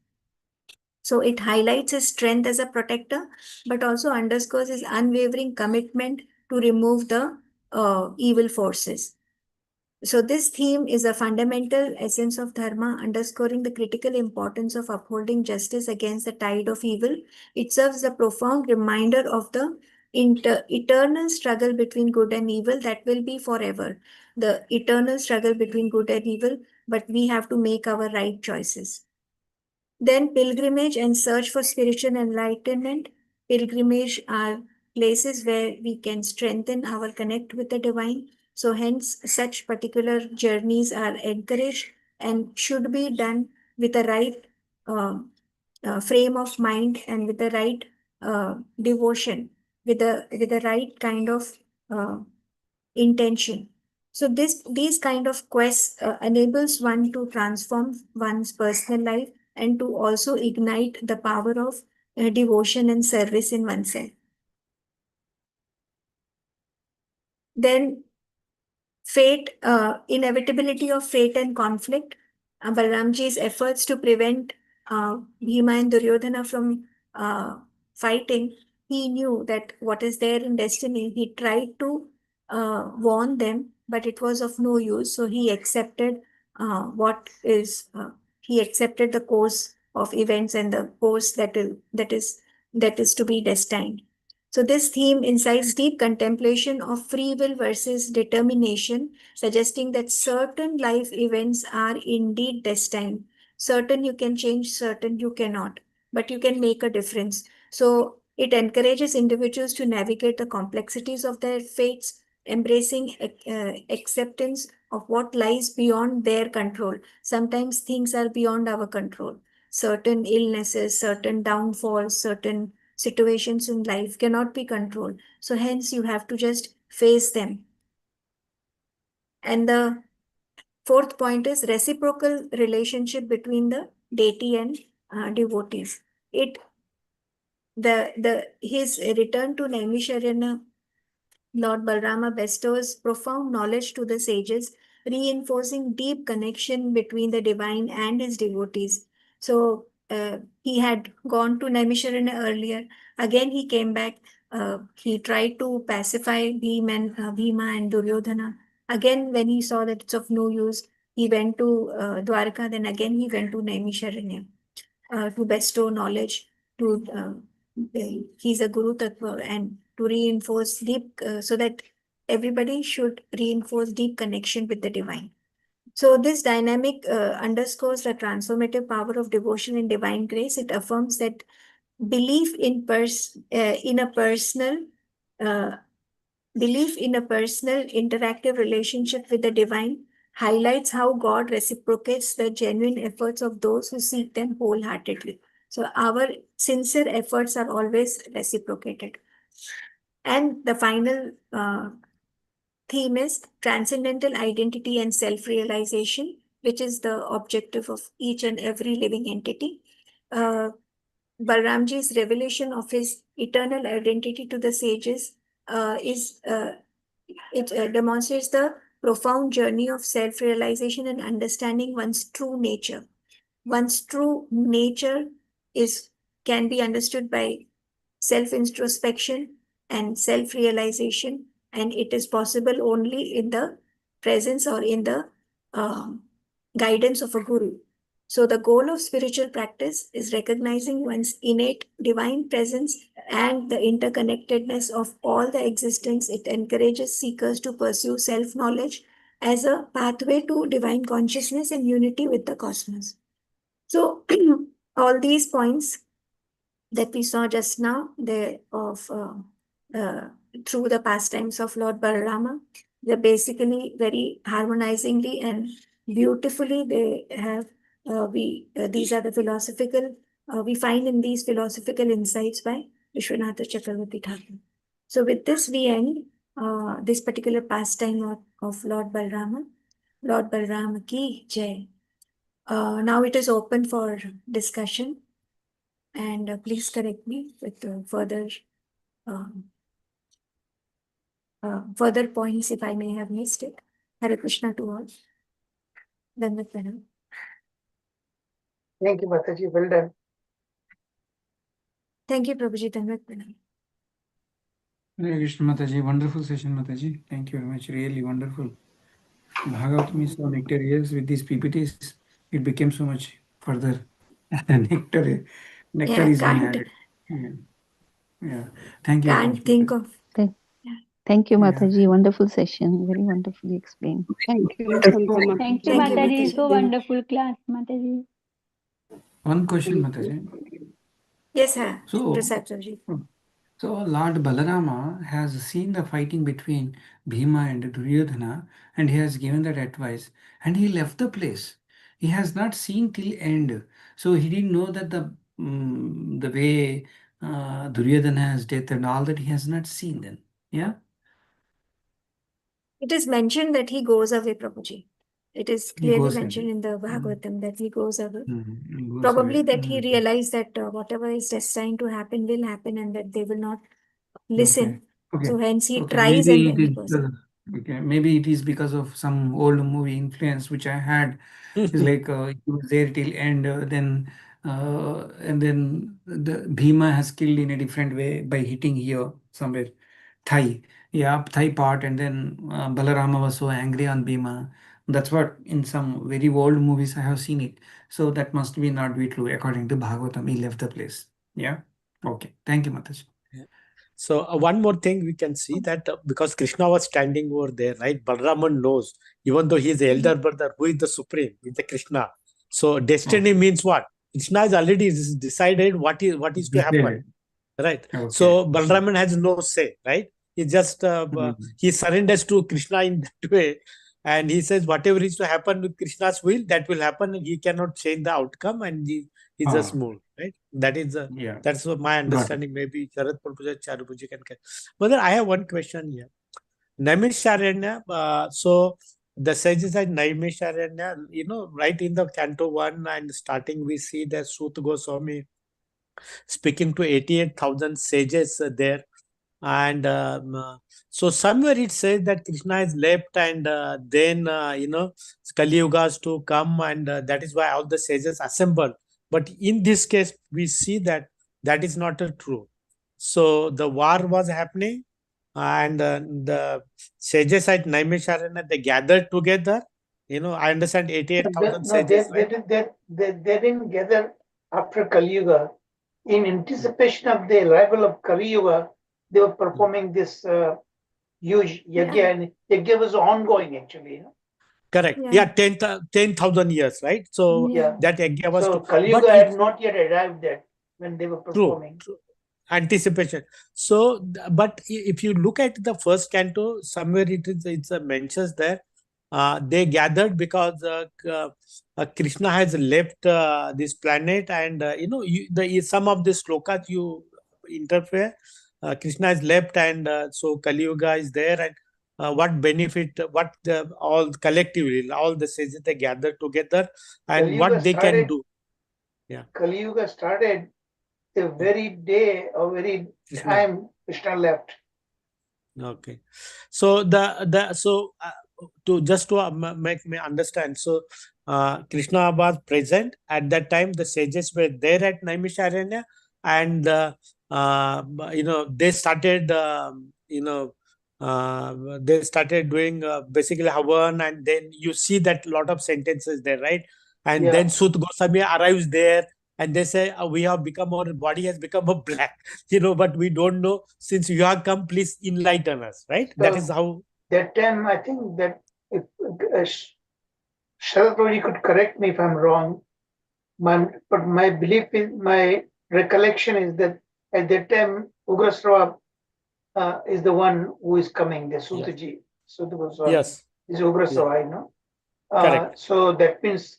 So it highlights his strength as a protector, but also underscores his unwavering commitment to remove the evil forces. So this theme is a fundamental essence of dharma, underscoring the critical importance of upholding justice against the tide of evil. It serves a profound reminder of the eternal struggle between good and evil that will be forever. The eternal struggle between good and evil, but we have to make our right choices. Then pilgrimage and search for spiritual enlightenment. Pilgrimage are places where we can strengthen our connect with the divine. So hence such particular journeys are encouraged and should be done with the right frame of mind and with the right devotion, with the right kind of intention. So these kind of quests enables one to transform one's personal life and to also ignite the power of devotion and service in oneself. Then fate, inevitability of fate and conflict. Balramji's efforts to prevent Bhima and Duryodhana from fighting, he knew that what is there in destiny. He tried to warn them, but it was of no use. So he accepted he accepted the course of events and the course that is to be destined. So this theme incites deep contemplation of free will versus determination, suggesting that certain life events are indeed destined. Certain you can change, certain you cannot, but you can make a difference. So it encourages individuals to navigate the complexities of their fates, embracing acceptance of what lies beyond their control. Sometimes things are beyond our control. Certain illnesses, certain downfalls, certain situations in life cannot be controlled. So hence you have to just face them. And the fourth point is reciprocal relationship between the deity and devotees. His return to Naimisharanya, Lord Balrama bestows profound knowledge to the sages, reinforcing deep connection between the divine and his devotees. So he had gone to Naimisharanya earlier. Again, he came back. He tried to pacify Bhima and Duryodhana. Again, when he saw that it's of no use, he went to Dwarka. Then again, he went to Naimisharanya to bestow knowledge. He's a Guru Tattva, and to reinforce deep, so that everybody should reinforce deep connection with the divine. So this dynamic underscores the transformative power of devotion and divine grace. It affirms that belief in a personal interactive relationship with the divine highlights how God reciprocates the genuine efforts of those who seek them wholeheartedly. So our sincere efforts are always reciprocated. And the final theme is transcendental identity and self-realization, which is the objective of each and every living entity. Balramji's revelation of his eternal identity to the sages demonstrates the profound journey of self-realization and understanding one's true nature. One's true nature can be understood by self-introspection and self-realization, and it is possible only in the presence or in the guidance of a guru. So the goal of spiritual practice is recognizing one's innate divine presence and the interconnectedness of all the existence. It encourages seekers to pursue self-knowledge as a pathway to divine consciousness and unity with the cosmos. So all these points that we saw just now, through the pastimes of Lord Balarama, they're basically very harmonizingly and beautifully. They have these are the philosophical. We find in these philosophical insights by Vishwanatha Chakravarti Thakur. So with this, we end this particular pastime of Lord Balarama. Lord Balarama ki jai. Now it is open for discussion, and please correct me with further points if I may have missed it. Hare Krishna to all. Dandavat Pranam. Thank you, Mataji. Well done. Thank you, Prabhuji. Dandavat Pranam. Hare Krishna Mataji, wonderful session Mataji. Thank you very much, really wonderful. Bhagavatam is so nectarious with these PPTs. It became so much further. nectar Yeah, is being can't added. Yeah. Thank you. can't think of. Thank you, Yeah. Mataji. Wonderful session. Very wonderfully explained. Thank you. Thank you, Thank you, Mataji. Mataji. So wonderful class, Mataji. One question, Mataji. Yes, sir. So, Prabhuji. so Lord Balarama has seen the fighting between Bhima and Duryodhana, and he has given that advice, and he left the place. He has not seen till end, so he didn't know that the way Duryodhana's death and all that he has not seen then. Yeah. It is mentioned that he goes away, Prabhuji. It is He clearly goes mentioned away. in the Bhagavatam that he goes away. He goes Probably away. that he realized that whatever is destined to happen will happen, and that they will not listen. Okay. So hence he Okay. tries, Maybe and it then he is goes away. okay. Maybe it is because of some old movie influence which I had. It's like he was there till end, and then the Bhima has killed in a different way by hitting here somewhere, thigh, yeah, thigh part, and then Balarama was so angry on Bhima. That's what in some very old movies I have seen it. So that must be not be true according to Bhagavatam. He left the place. Yeah. Okay. Thank you, Mataji. So one more thing we can see that because Krishna was standing over there, right? Balraman knows, even though he is the elder brother, who is the supreme, is the Krishna. So destiny means what? Krishna has already decided what is to happen, right? Okay. So Balraman has no say, right? He just he surrenders to Krishna in that way, and he says whatever is to happen with Krishna's will, that will happen, and he cannot change the outcome, and he just moved, right? That is Yeah. that's what my understanding. Maybe Sharat Prabhuji, Charupuji can. But I have one question here. Naimisharanya, so the sages at Naimisharanya, right in the Canto 1 and starting, we see that Sut Goswami speaking to 88,000 sages there. And so somewhere it says that Krishna is left, and then Kali Yuga is to come, and that is why all the sages assemble. But in this case, we see that that is not true. So the war was happening, and the sages at Naimisharanya, they gathered together. I understand 88,000 No, sages, right? they didn't gather after Kali Yuga. In anticipation of the arrival of Kali Yuga, they were performing this huge yajna, and yajna was ongoing actually. Correct. Yeah, 10,000 years, right? So that yajna was So to, Kali Yuga had not yet arrived there when they were performing. True. Anticipation. So, but if you look at the first canto, somewhere it's mentions there. They gathered because Krishna has left this planet, and some of the slokas you interfere. Krishna has left, and so Kali Yuga is there, and what benefit, what all collectively, all the sages they gather together, and what they can do. Yeah. Kali Yuga started the very day or very time Krishna left. Okay, so to just to make me understand, so Krishna was present at that time. The sages were there at Naimisharanya, and they started they started doing basically Havan, and then you see that lot of sentences there, right? And then Sut Goswami arrives there, and they say, we have become, our body has become a black, but we don't know. Since you have come, please enlighten us, right? So that is how. That time, I think that if Sharad Prabhuji could correct me if I'm wrong, but my belief is, my recollection is that at that time Ugrasrava is the one who is coming, the Sutaji. Sutta Goswami Yes. is Ugrasrava, you know. Correct. So that means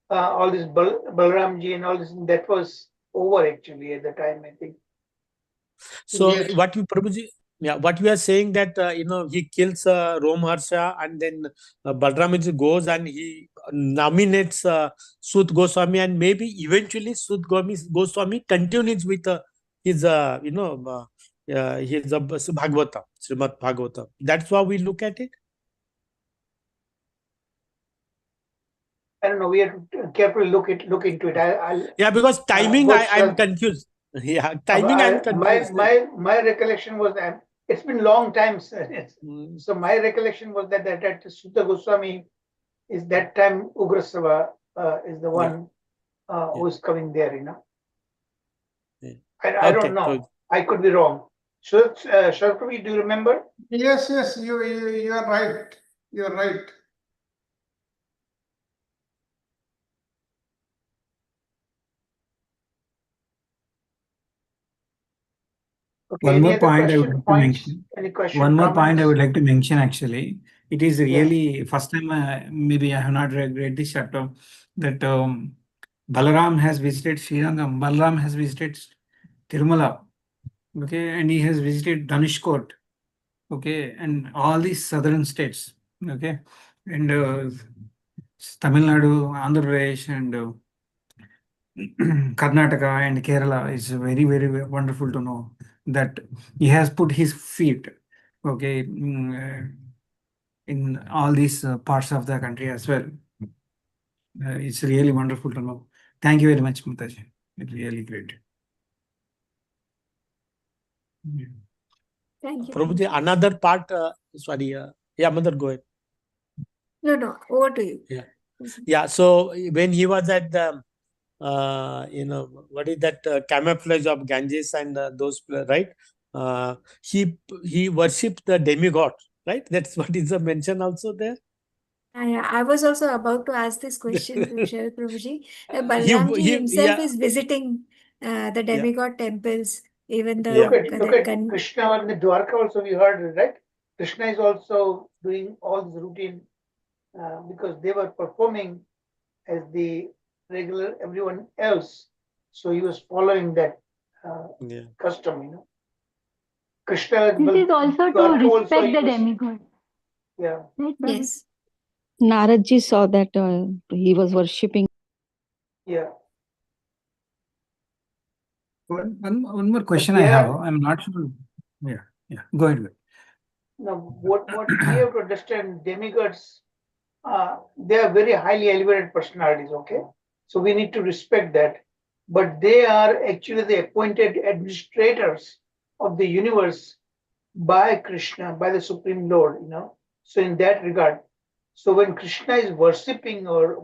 all this Balramji and all this, that was over actually at the time, I think. So Yes. what you Prabhuji, what we are saying that he kills Romharsha, and then Balramji goes and he nominates Sut Goswami, and maybe eventually Sut Goswami continues with his his Bhagavata, Srimad Bhagavata. That's how we look at it. I don't know. We have to carefully look into it. Yeah, because timing, what I'm Sharad- confused. Yeah, timing, I'm confused. my recollection was that it's been long time since. So my recollection was that Sutta Goswami is that time Ugrasrava is the one who is coming there, you know. Yeah. I don't Okay, know. so- I could be wrong. So Sharad Prabhu, do you remember? Yes, you are right. You are right. Okay. One Any more other point I would question, like to points? mention. Any question? One more point I comments? would like to mention actually. It is really first time, maybe I have not read this chapter, that Balaram has visited Srirangam, Balaram has visited Tirumala, okay, and he has visited Dhanushkot, okay, and all these southern states, okay, and Tamil Nadu, Andhra Pradesh, and Karnataka and Kerala. Is very, very wonderful to know that he has put his feet, okay, in all these parts of the country as well. It's really wonderful to know. Thank you very much, Mataji. It's really great. Yeah. Thank you. Prabhuji, another part, sorry, Mother, go ahead. No, over to you. Yeah. Yeah, so when he was at the, what is that camouflage of Ganges and those, right? He worshipped the demigod, right? That's what is the mention also there. I was also about to ask this question to Sharad Prabhuji. Balramji he- himself yeah. is visiting the demigod temples, even the Look at Krishna in the Dwarka also, we heard, right? Krishna is also doing all this routine because they were performing as the regular everyone else. So he was following that custom, you know. Krishna This is also to Dwarka also respect he the was- demigod. Yeah. Right, Prabhu? Yes. Naradji saw that he was worshipping. Yeah. One more question But I they have. have- I'm not sure. Yeah. Go ahead. Now, what we have to understand, demigods, they are very highly elevated personalities, okay? So we need to respect that. But they are actually the appointed administrators of the universe by Krishna, by the Supreme Lord, you know. So in that regard, so when Krishna is worshipping or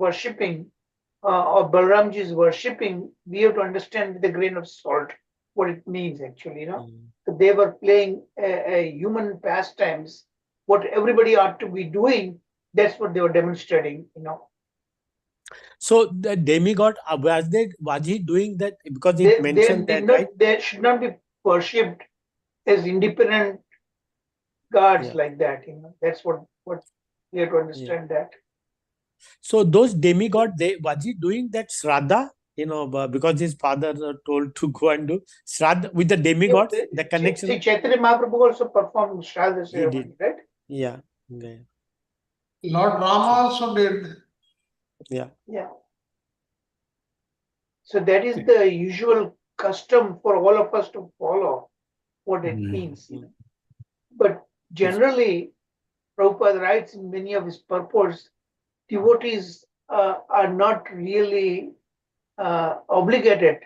Balramji is worshipping, we have to understand with a grain of salt what it means actually, you know. So they were playing a human pastimes, what everybody ought to be doing, that's what they were demonstrating, you know. So the demigod, was he doing that? Because it mentioned that, right? They should not be worshipped as independent gods like that, you know. That's what we have to understand that. So those demigod, was he doing that Shraddha? Because his father told to go and do Shraddha with the demigods, the connection. See, Chaitanya Mahaprabhu also performed Shraddha ceremony, right? Yeah. Lord Rama also did. Yeah. So that is the usual custom for all of us to follow what it means. You know? But generally, Prabhupada writes in many of his purports, devotees are not really obligated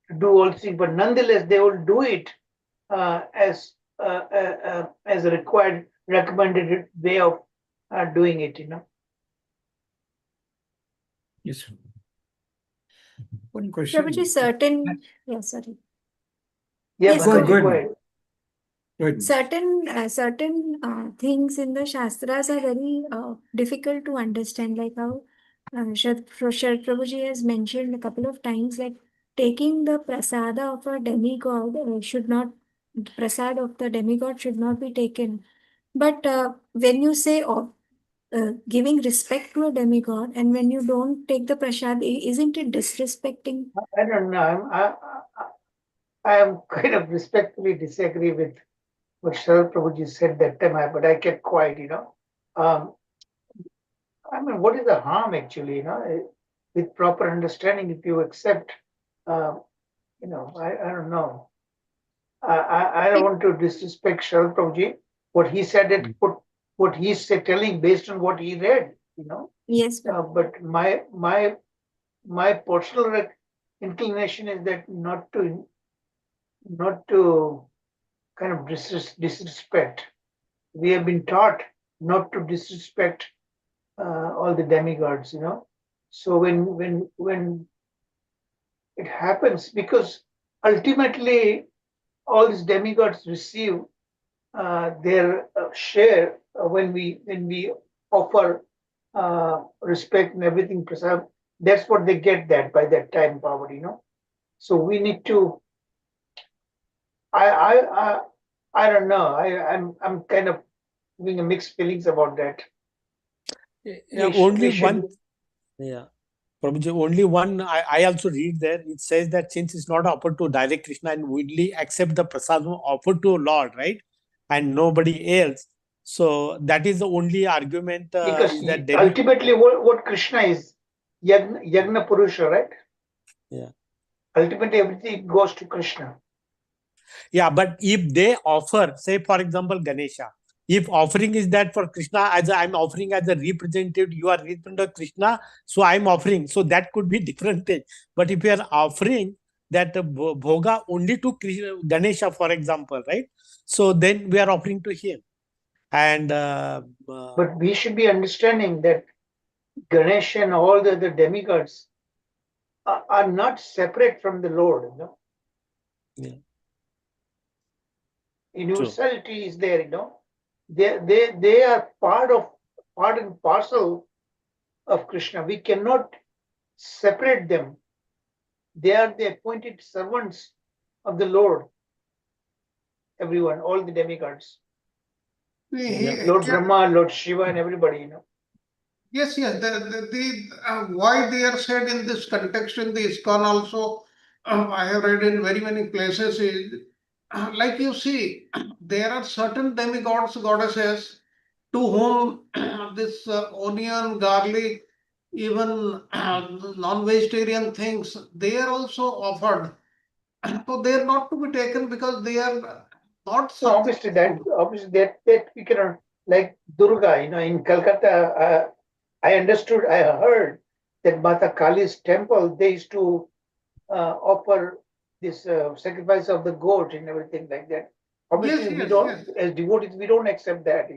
to do all things, but nonetheless they will do it as a required, recommended way of doing it. You know. Yes. One question. Prabhuji, certain. Yeah, sorry. Yeah, Yes, go go ahead. Right. Certain things in the Shastras are very difficult to understand, like how Sharad Prabhuji has mentioned a couple of times, like taking the prasada of a demigod prasad of the demigod should not be taken. But when you say giving respect to a demigod, and when you don't take the prasad, isn't it disrespecting? I don't know. I am kind of respectfully disagree with what Sharad Prabhuji said that time, but I kept quiet, I mean, what is the harm actually, with proper understanding, if you accept, I don't know. I don't want to disrespect Sharad Prabhuji. What he said, what he's telling based on what he read, Yes, but my personal inclination is that not to kind of disrespect. We have been taught not to disrespect all the demigods, So when it happens, because ultimately all these demigods receive their share when we offer respect and everything. That's what they get that by that time power, So we need to. I don't know. I'm kind of having a mixed feelings about that. Yeah, Prabhuji, only one I also read there. It says that since it's not offered to direct Krishna and only accept the prasadam offered to Lord, right? And nobody else. So that is the only argument. Because Is that ultimately what Krishna is, Yagna Purusha, right? Yeah. Ultimately everything goes to Krishna. Yeah, but if they offer, say for example, Ganesha, if offering is that for Krishna, as I'm offering as a representative, you are representative of Krishna, so I'm offering. So that could be different thing. But if you are offering that bhoga only to Krishna, Ganesha, for example, right? So then we are offering to him. And but we should be understanding that Ganesha and all the other demigods are not separate from the Lord. Yeah. Universality is there. They are part and parcel of Krishna. We cannot separate them. They are the appointed servants of the Lord. Everyone, all the demigods. Lord Brahma, Lord Shiva, and everybody. Yes. Why they are said in this context in the ISKCON also, I have read in very many places is, like you see, there are certain demigods, goddesses, to whom this onion, garlic, even non-vegetarian things, they are also offered. So they are not to be taken because they are not. So obviously that we cannot, like Durga, in Calcutta. I heard that Mata Kali's temple, they used to offer this sacrifice of the goat and everything like that. Obviously, we don't, as devotees, we don't accept that.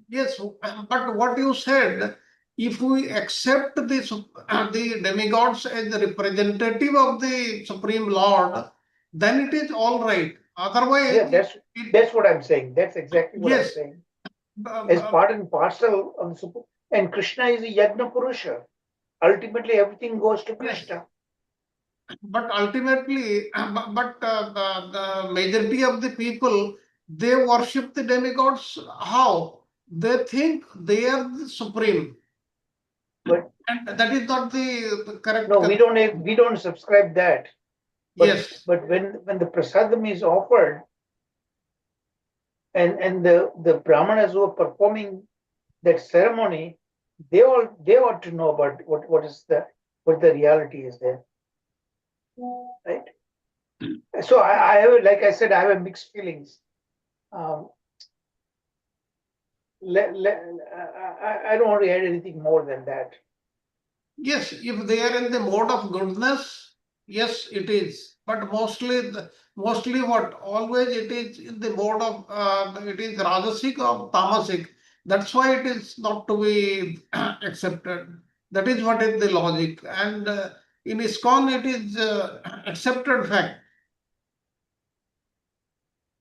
Yes, but what you said, if we accept the demigods as the representative of the Supreme Lord, then it is all right. Otherwise, yeah, that's what I'm saying. That's exactly what I'm yes. saying. As part and parcel of the Supreme, and Krishna is a Yagna Purusha. Ultimately, everything goes to Krishna. But ultimately, the majority of the people, they worship the demigods. How? They think they are the supreme. And that is not the correct. No, we don't subscribe that. But, yes. But when the prasadam is offered, and the brahmanas who are performing that ceremony, they ought to know about what the reality is there, right? So I have, like I said, I have mixed feelings. I don't want to add anything more than that. Yes, if they are in the mode of goodness, yes, it is. But mostly what? Always it is in the mode of, it is Rajasic or Tamasic. That's why it is not to be accepted. That is what is the logic. And in ISKCON, it is accepted fact.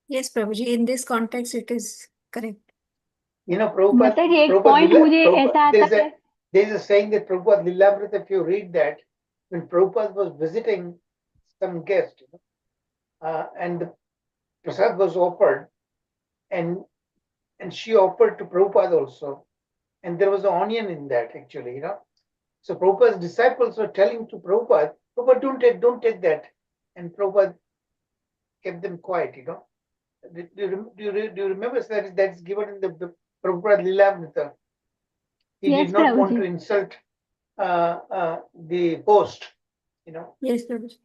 Yes, Prabhuji, in this context, it is correct. You know, Prabhupada, माता जी एक Prabhupada point Lila, मुझे ऐसा Prabhupada, आता है there's a saying that Prabhupada Lilamrita, if you read that, when Prabhupada was visiting some guest, and the prasad was offered, and she offered to Prabhupada also, and there was an onion in that actually, you know. So Prabhupada's disciples were telling to Prabhupada, Prabhupada, don't take that, and Prabhupada kept them quiet, you know. Do you remember that that's given in the Prabhupada Lilamrita? He Yes, did not want Prabhuji. to insult the host, you know. Yes, Prabhuji.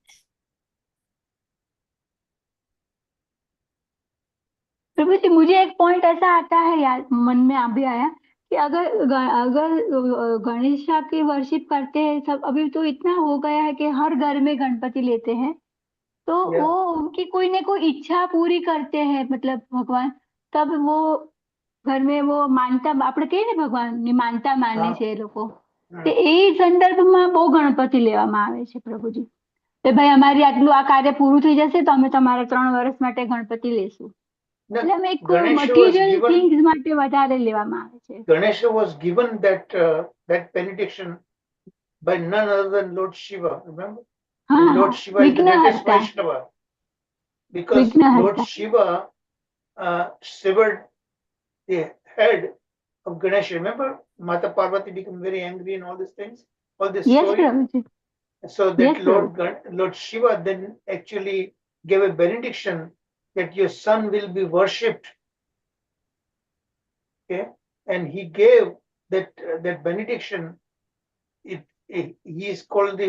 प्रभु जी मुझे एक point ऐसा आता है यार मन में अभी आया कि अगर गणेश की वर्शिप करते हैं सब अभी तो इतना हो गया है कि हर घर में गणपति लेते हैं तो Yeah. वो उनकी कोई ना कोई इच्छा पूरी करते हैं मतलब भगवान तब वो घर में वो માનતા આપણે કહીએ ને ભગવાનની માનતા માને છે એ લોકો તે એ સંદર્ભમાં બહુ ગણપતિ લેવામાં આવે છે પ્રભુજી કે ભાઈ અમારી આટલું આ કાર્ય પૂરું થઈ જશે તો અમે તમારા 3 વર્ષ માટે ગણપતિ લેશું એટલે અમે એક મટીરિયલ થિંગ્સ માટે વધારે લેવામાં આવે છે Ganesha was given that benediction by none other than Lord Shiva, remember? And Lord Shiva is the greatest Vaishnava because Lord Shiva severed the head of Ganesha. Remember, Mata Parvati became very angry and all these things, all this story. So that Lord Shiva then actually gave a benediction that your son will be worshipped. Okay, and he gave that benediction. He is called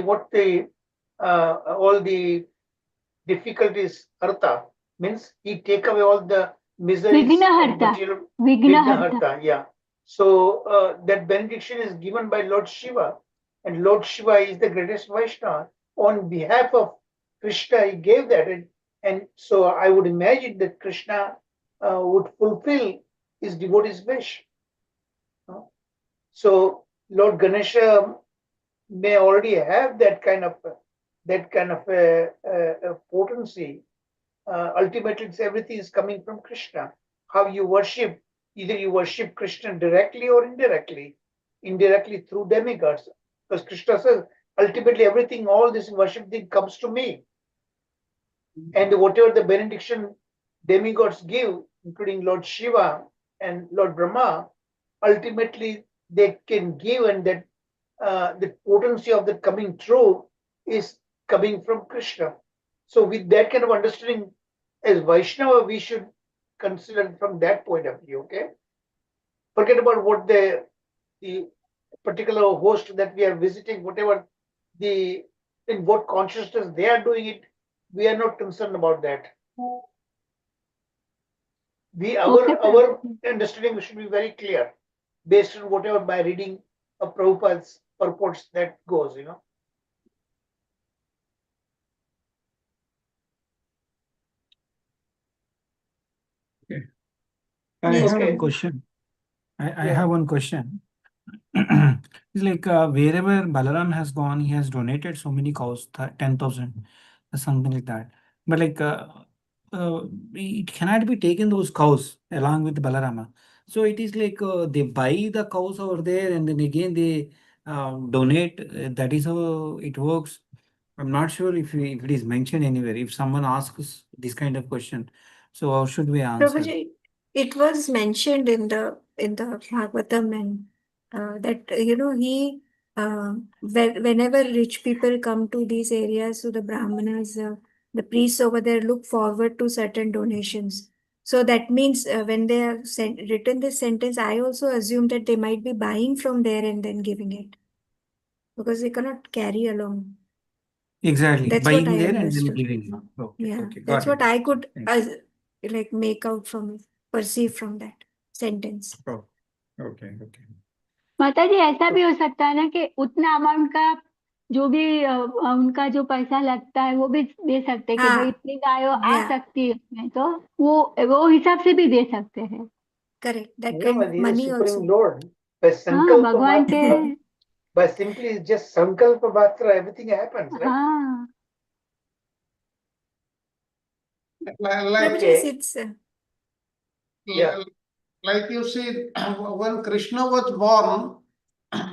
all the difficulties harta, means he take away all the miseries of material. Vignaharta, yeah. So that benediction is given by Lord Shiva, and Lord Shiva is the greatest Vaishnava. On behalf of Krishna, he gave that, and so I would imagine that Krishna would fulfill his devotees' wish. So Lord Ganesha may already have that kind of potency. Ultimately, everything is coming from Krishna. How you worship, either you worship Krishna directly or indirectly through demigods. Because Krishna says, ultimately everything, all this worship thing comes to me. And whatever the benediction demigods give, including Lord Shiva and Lord Brahma, ultimately they can give, and that the potency of the coming true is coming from Krishna. So with that kind of understanding, as Vaishnava, we should consider from that point of view, okay? Forget about what the particular host that we are visiting, whatever in what consciousness they are doing it, we are not concerned about that. Our understanding should be very clear, based on whatever by reading of Prabhupada's purports that goes, you know. Okay. I have one question. I have one question. It's like wherever Balaram has gone, he has donated so many cows, 10,000, something like that. But like it cannot be taken those cows along with Balarama. So it is like they buy the cows over there and then again they donate. That is how it works. I'm not sure if it is mentioned anywhere. If someone asks this kind of question, so how should we answer? Prabhuji, it was mentioned in the Bhagavatam, and that he whenever rich people come to these areas, so the Brahmanas, the priests over there look forward to certain donations. So that means when they have written this sentence, I also assume that they might be buying from there and then giving it, because they cannot carry along. Exactly. That's Buying what I there and then understood. giving. Okay, Yeah, okay, that's got what it. I could Thanks. make out perceive from that sentence. Oh, okay, okay. माता जी ऐसा भी हो सकता है ना कि उतना amount का जो भी उनका जो पैसा लगता है वो भी दे सकते हैं कि भाई इतनी गायों आ सकती है उसमें तो वो हिसाब से भी दे सकते हैं Correct. That kind of money also. Lord, by Sankalpa Matra, by simply just Sankalpa Matra, everything happens, right? Like, Prabhuji, Okay. it's Yeah. like you see, when Krishna was born,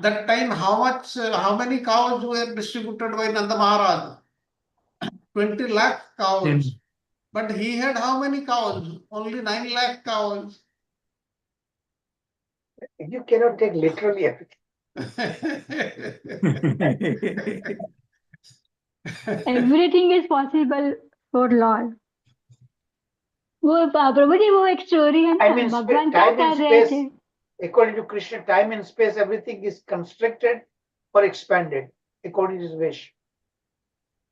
that time how many cows were distributed by Nanda Maharaj? 20 lakh cows. But he had how many cows? Only 9 lakh cows. You cannot take literally everything. Everything is possible for Lord. वो प्रभु जी वो एक story है ना I mean, भगवान क्या time and कर रहे space, थे according to Krishna, time and space, everything is constricted or expanded according to his wish.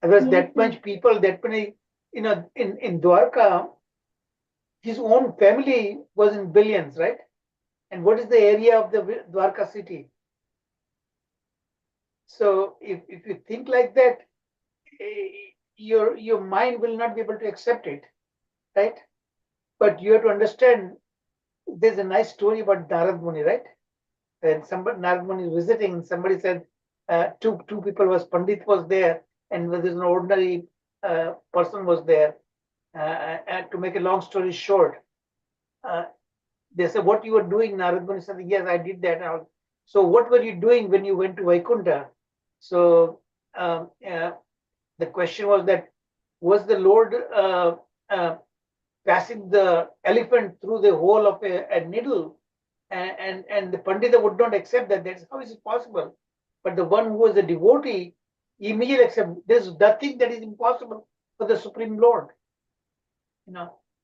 Otherwise, Yes, that sir. much people, that many, in Dwarka, his own family was in billions, right? And what is the area of the Dwarka city? So if you think like that, your mind will not be able to accept it, right? But you have to understand, there's a nice story about Narad Muni, right? And Narad Muni is visiting, somebody said, two people Pandit was there, and there's an ordinary person was there. And to make a long story short, they said, what you were doing? Narad Muni said, yes, I did that. So what were you doing when you went to Vaikunta? So the question was that, was the Lord passing the elephant through the hole of a needle? And the Pandita would not accept that. That's how is it possible? But the one who was a devotee immediately accept. There's nothing that is impossible for the Supreme Lord.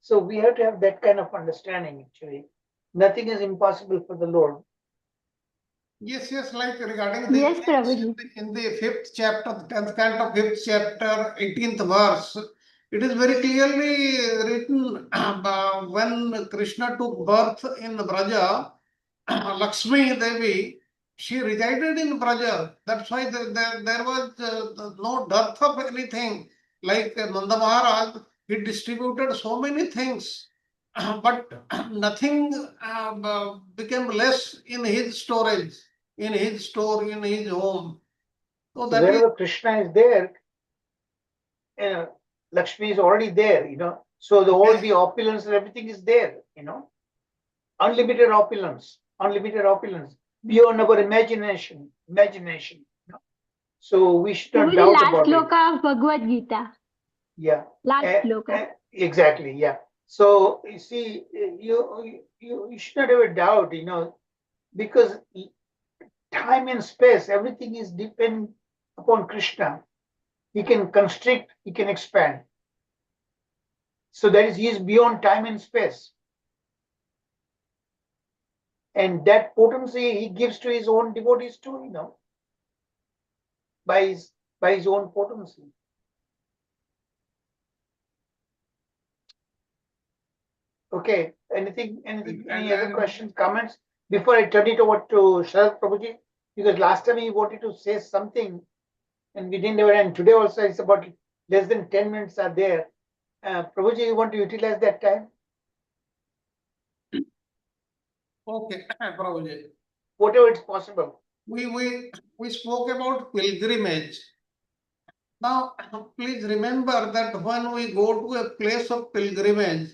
So we have to have that kind of understanding. Actually, nothing is impossible for the Lord. Yes, like regarding the Yes, Prabhuji. in the 5th chapter, 10th canto, 5th chapter, 18th verse, it is very clearly written when Krishna took birth in Braja, Lakshmi Devi, she resided in Braja. That's why there was no dearth of anything. Like Nanda Maharaj, he distributed so many things, but nothing became less in his storage, in his store, in his home. So So that is wherever Krishna is there, Lakshmi is already there. So all the opulence and everything is there. Unlimited opulence, beyond our imagination. So we should not Prabhu ji doubt last about it. श्लोक of Bhagavad Gita. Yeah. Last shloka. Exactly. Yeah. So you see, you should not have a doubt, because time and space, everything is dependent upon Krishna. He can constrict, he can expand. So that is, he is beyond time and space. And that potency he gives to his own devotees too, by his own potency. Okay. Any other questions, comments? Before I turn it over to Sharad Prabhuji, because last time he wanted to say something and we didn't have it, and today also it's about less than 10 minutes are there. Prabhuji, you want to utilize that time? okay, Prabhuji. Whatever it's possible. We spoke about pilgrimage. Now, please remember that when we go to a place of pilgrimage,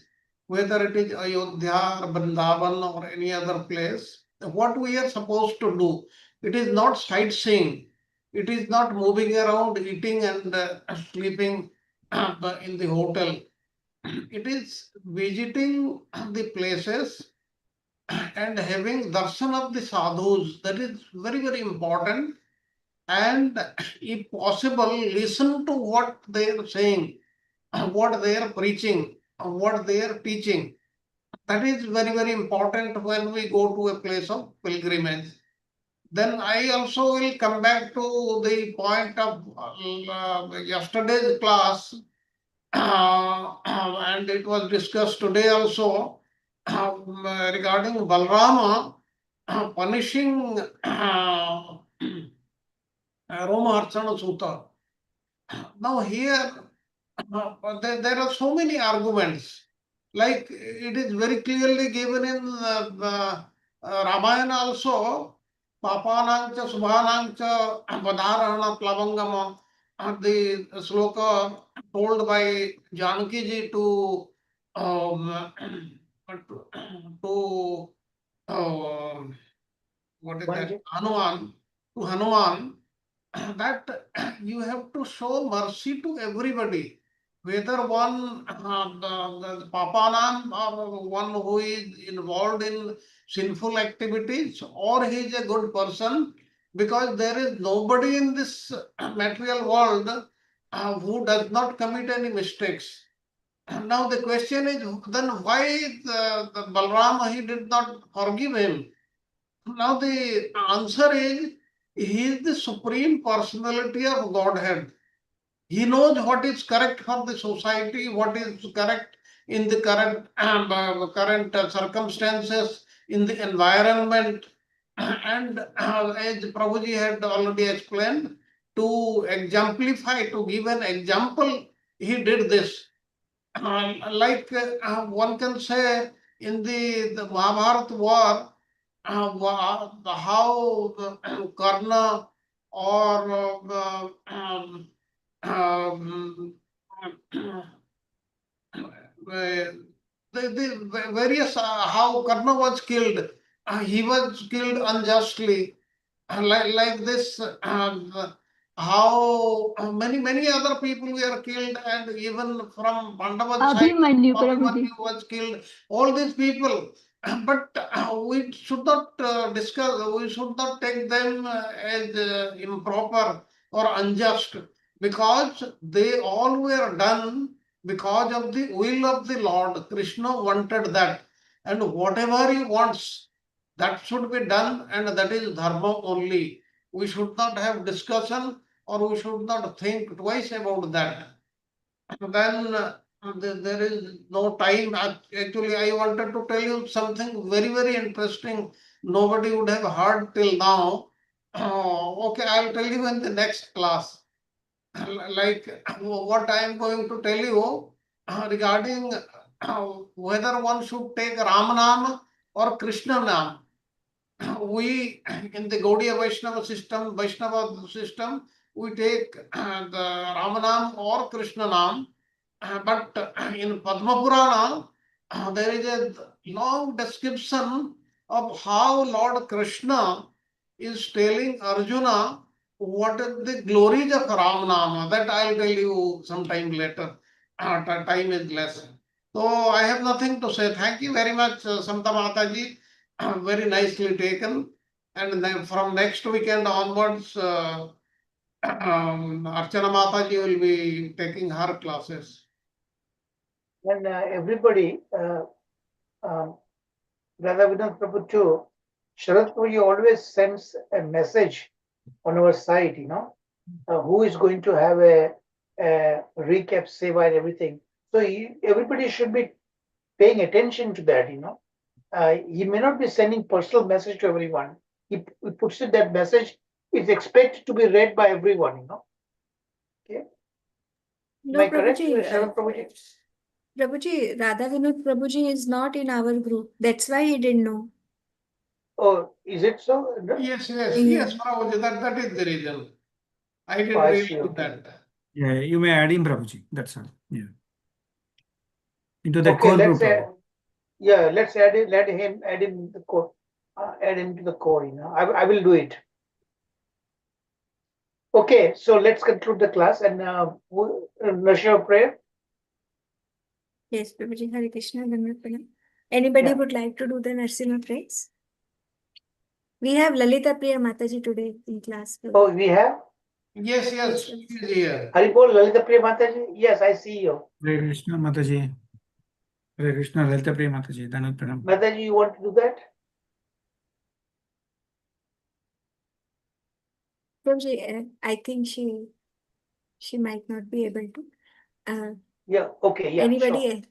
whether it is Ayodhya or Vrindavan or any other place, what we are supposed to do? It is not sightseeing. It is not moving around, eating and sleeping in the hotel. It is visiting the places and having darshan of the sadhus. That is very, very important. And if possible, listen to what they are saying, what they are preaching, what they are teaching. That is very, very important when we go to a place of pilgrimage. Then I also will come back to the point of yesterday's class, and it was discussed today also regarding Balrama punishing Roma Archana Sutta. Now here there are so many arguments. Like it is very clearly given in Ramayana also, Papanancha Subhanancha Vadharana Plavangama, the sloka told by Janaki ji to um, to what is that? Hanuman, to Hanuman, that you have to show mercy to everybody, whether one the Papanam or one who is involved in sinful activities or he is a good person, because there is nobody in this material world who does not commit any mistakes. Now the question is, then why the Balram, he did not forgive him? Now the answer is, he is the supreme personality of Godhead. He knows what is correct for the society, what is correct in the current circumstances, in the environment. And as Prabhuji had already explained, to exemplify, to give an example, he did this. One can say in the Mahabharata war, how Karna or um, the various how Karna was killed. He was killed unjustly. Like this, how many other people were killed, and even from Pandava's side, Abhimanyu, Abhimanyu Prabhuji. was killed. All these people, but we should not discuss. We should not take them as improper or unjust, because they all were done because of the will of the Lord. Krishna wanted that, and whatever he wants, that should be done, and that is dharma only. We should not have discussion, or we should not think twice about that. Then there is no time. Actually, I wanted to tell you something very interesting. Nobody would have heard till now. Okay, I'll tell you in the next class. Like what I am going to tell you regarding whether one should take Ram Nam or Krishna Nam. We in the Gaudiya Vaishnava system, we take the Ramanam or Krishna Nam, but in Padma Purana, there is a long description of how Lord Krishna is telling Arjuna what is the glories of Ramanama. That I'll tell you sometime later. Time is less. So I have nothing to say. Thank you very much, Samta Mataji. Very nicely taken. And then from next weekend onwards, Archana Mataji will be taking her classes. And everybody, Radha Vinod Prabhu too, Sharad Prabhu always sends a message on our site, who is going to have a recap, seva and everything. So everybody should be paying attention to that, he may not be sending personal message to everyone. He puts it, that message is expected to be read by everyone, Okay. No, Am I correct, Prabhuji, Sharad Prabhuji? Prabhuji, Radha Vinod Prabhuji is not in our group. That's why he didn't know. Oh, is it so? Yes, Yeah. Prabhuji, that is the reason. I didn't Oh, I realize see, okay. that. Yeah, you may add in Prabhuji. That's all. Yeah. Into the Okay, core let's group. add, yeah, let's add it, let him add in the core, add into the core, I will do it. Okay, so let's conclude the class and Nashia prayer. Yes, Prabhuji, Hare Krishna, Dandavat. Anybody Yeah. would like to do the Narsimha prayers? We have Lalita Priya Mataji today in class. Oh, we have Yes, she's here. Haribol Lalita Priya Mataji. Yes, I see you. Hare Krishna Mataji. Hare Krishna Lalita Priya Mataji. Dandavat. Mataji, you want to do that? Prabhuji, I think she might not be able to. Yeah, okay, yeah, Anybody sure. else?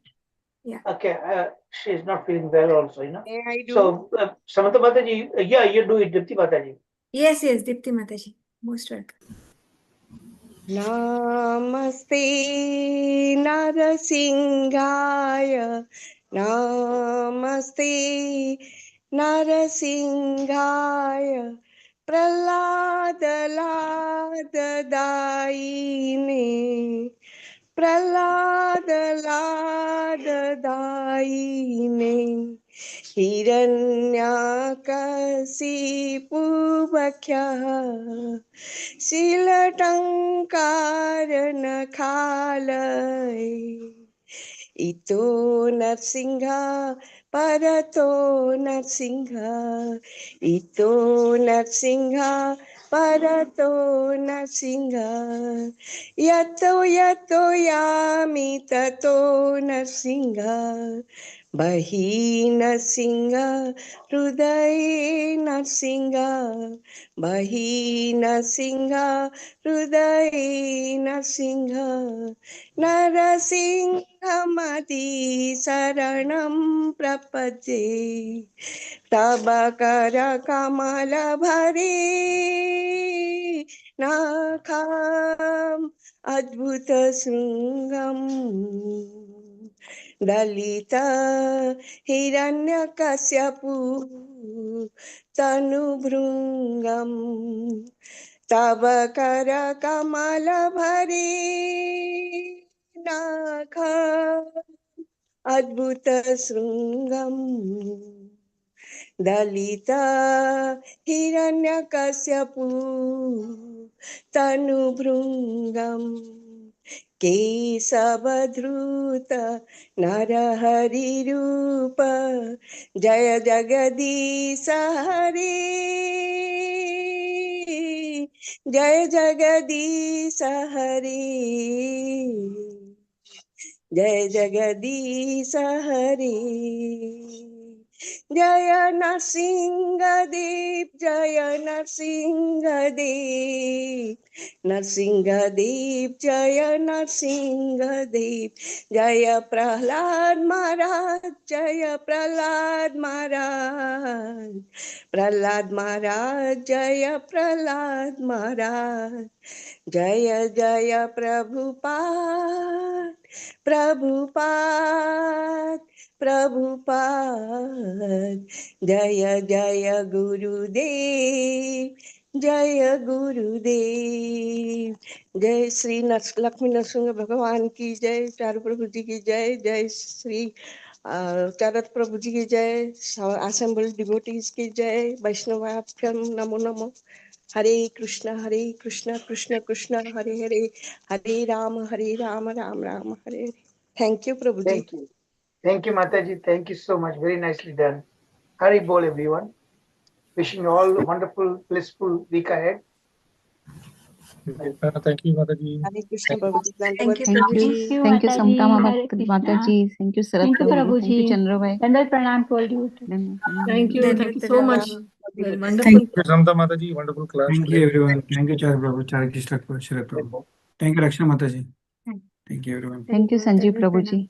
Yeah. Okay, she is not feeling well also, May I do? So, Samantha Mataji, yeah, you do it, Dipti Mataji. Yes, Dipti Mataji. Most welcome. Namaste Narasingaya. Namaste Narasingaya. Praladaladaine. Prahlad लाद दायिने हिरण्याकशिपु बख्याः शीलटङ्कार नखालय इतो नरसिंह परतो नरसिंह इतो नरसिंह परतो नरसिंह यतो यतो यामि ततो नरसिंह बहि नरसिंह हृदये नरसिंह बहि नरसिंह हृदये नरसिंह नरसिंहमति शरणं प्रपद्ये तव कर कमल भरे नाखाम् अद्भुत शृङ्गम् दलित हिरण्यकश्यपु तनुभृङ्गम् तव कर कमल भरे नाखाम् अद्भुत शृङ्गम् दलित हिरण्यकश्यपु तनुभृङ्गम् केशवधृत नरहरिरूप जय जगदीश हरे जय जगदीश हरे जय जगदीश हरे जय नरसिंहदेव जय नरसिंहदेव नरसिंहदेव जय नरसिंहदेव जय प्रहलाद महाराज जय प्रहलाद महाराज प्रहलाद महाराज जय प्रहलाद महाराज जय जय प्रभुपाद प्रभुपाद प्रभुपाद जय जय गुरुदेव जय गुरुदेव जय श्री लक्ष्मी नरसिंह भगवान की जय चारू प्रभु जी की जय जय श्री चरत प्रभु जी की जय असेंबल डिवोटीज की जय वैष्णवाभ्यम नमो नमो हरे कृष्ण कृष्ण कृष्ण हरे हरे हरे राम राम राम हरे हरे थैंक यू प्रभु जी Thank you, Mataji. Thank you so much. Very nicely done. Hari Bol, everyone. Wishing you all a wonderful, blissful week ahead. Thank you, Mataji. Hare Krishna Prabhu ji Thank you, Thank you. Prabhuji. Thank you, Mataji. Samta Hare Krishna. Mataji. Thank you, Sarat Thank you, Prabhu. Thank you, Prabhuji. Chandra. Dandal pranam to all devotees. Thank you. Thank you so much. Thank Wonderful. you, Samta Mataji, wonderful class Thank you, today. everyone. Thank you, Char Prabhu, Char Krishna Prabhu, Sharat Prabhu. Thank you, Rakshana Mataji. Thank you, everyone. Thank you, Sanjeev Prabhuji. Thank you.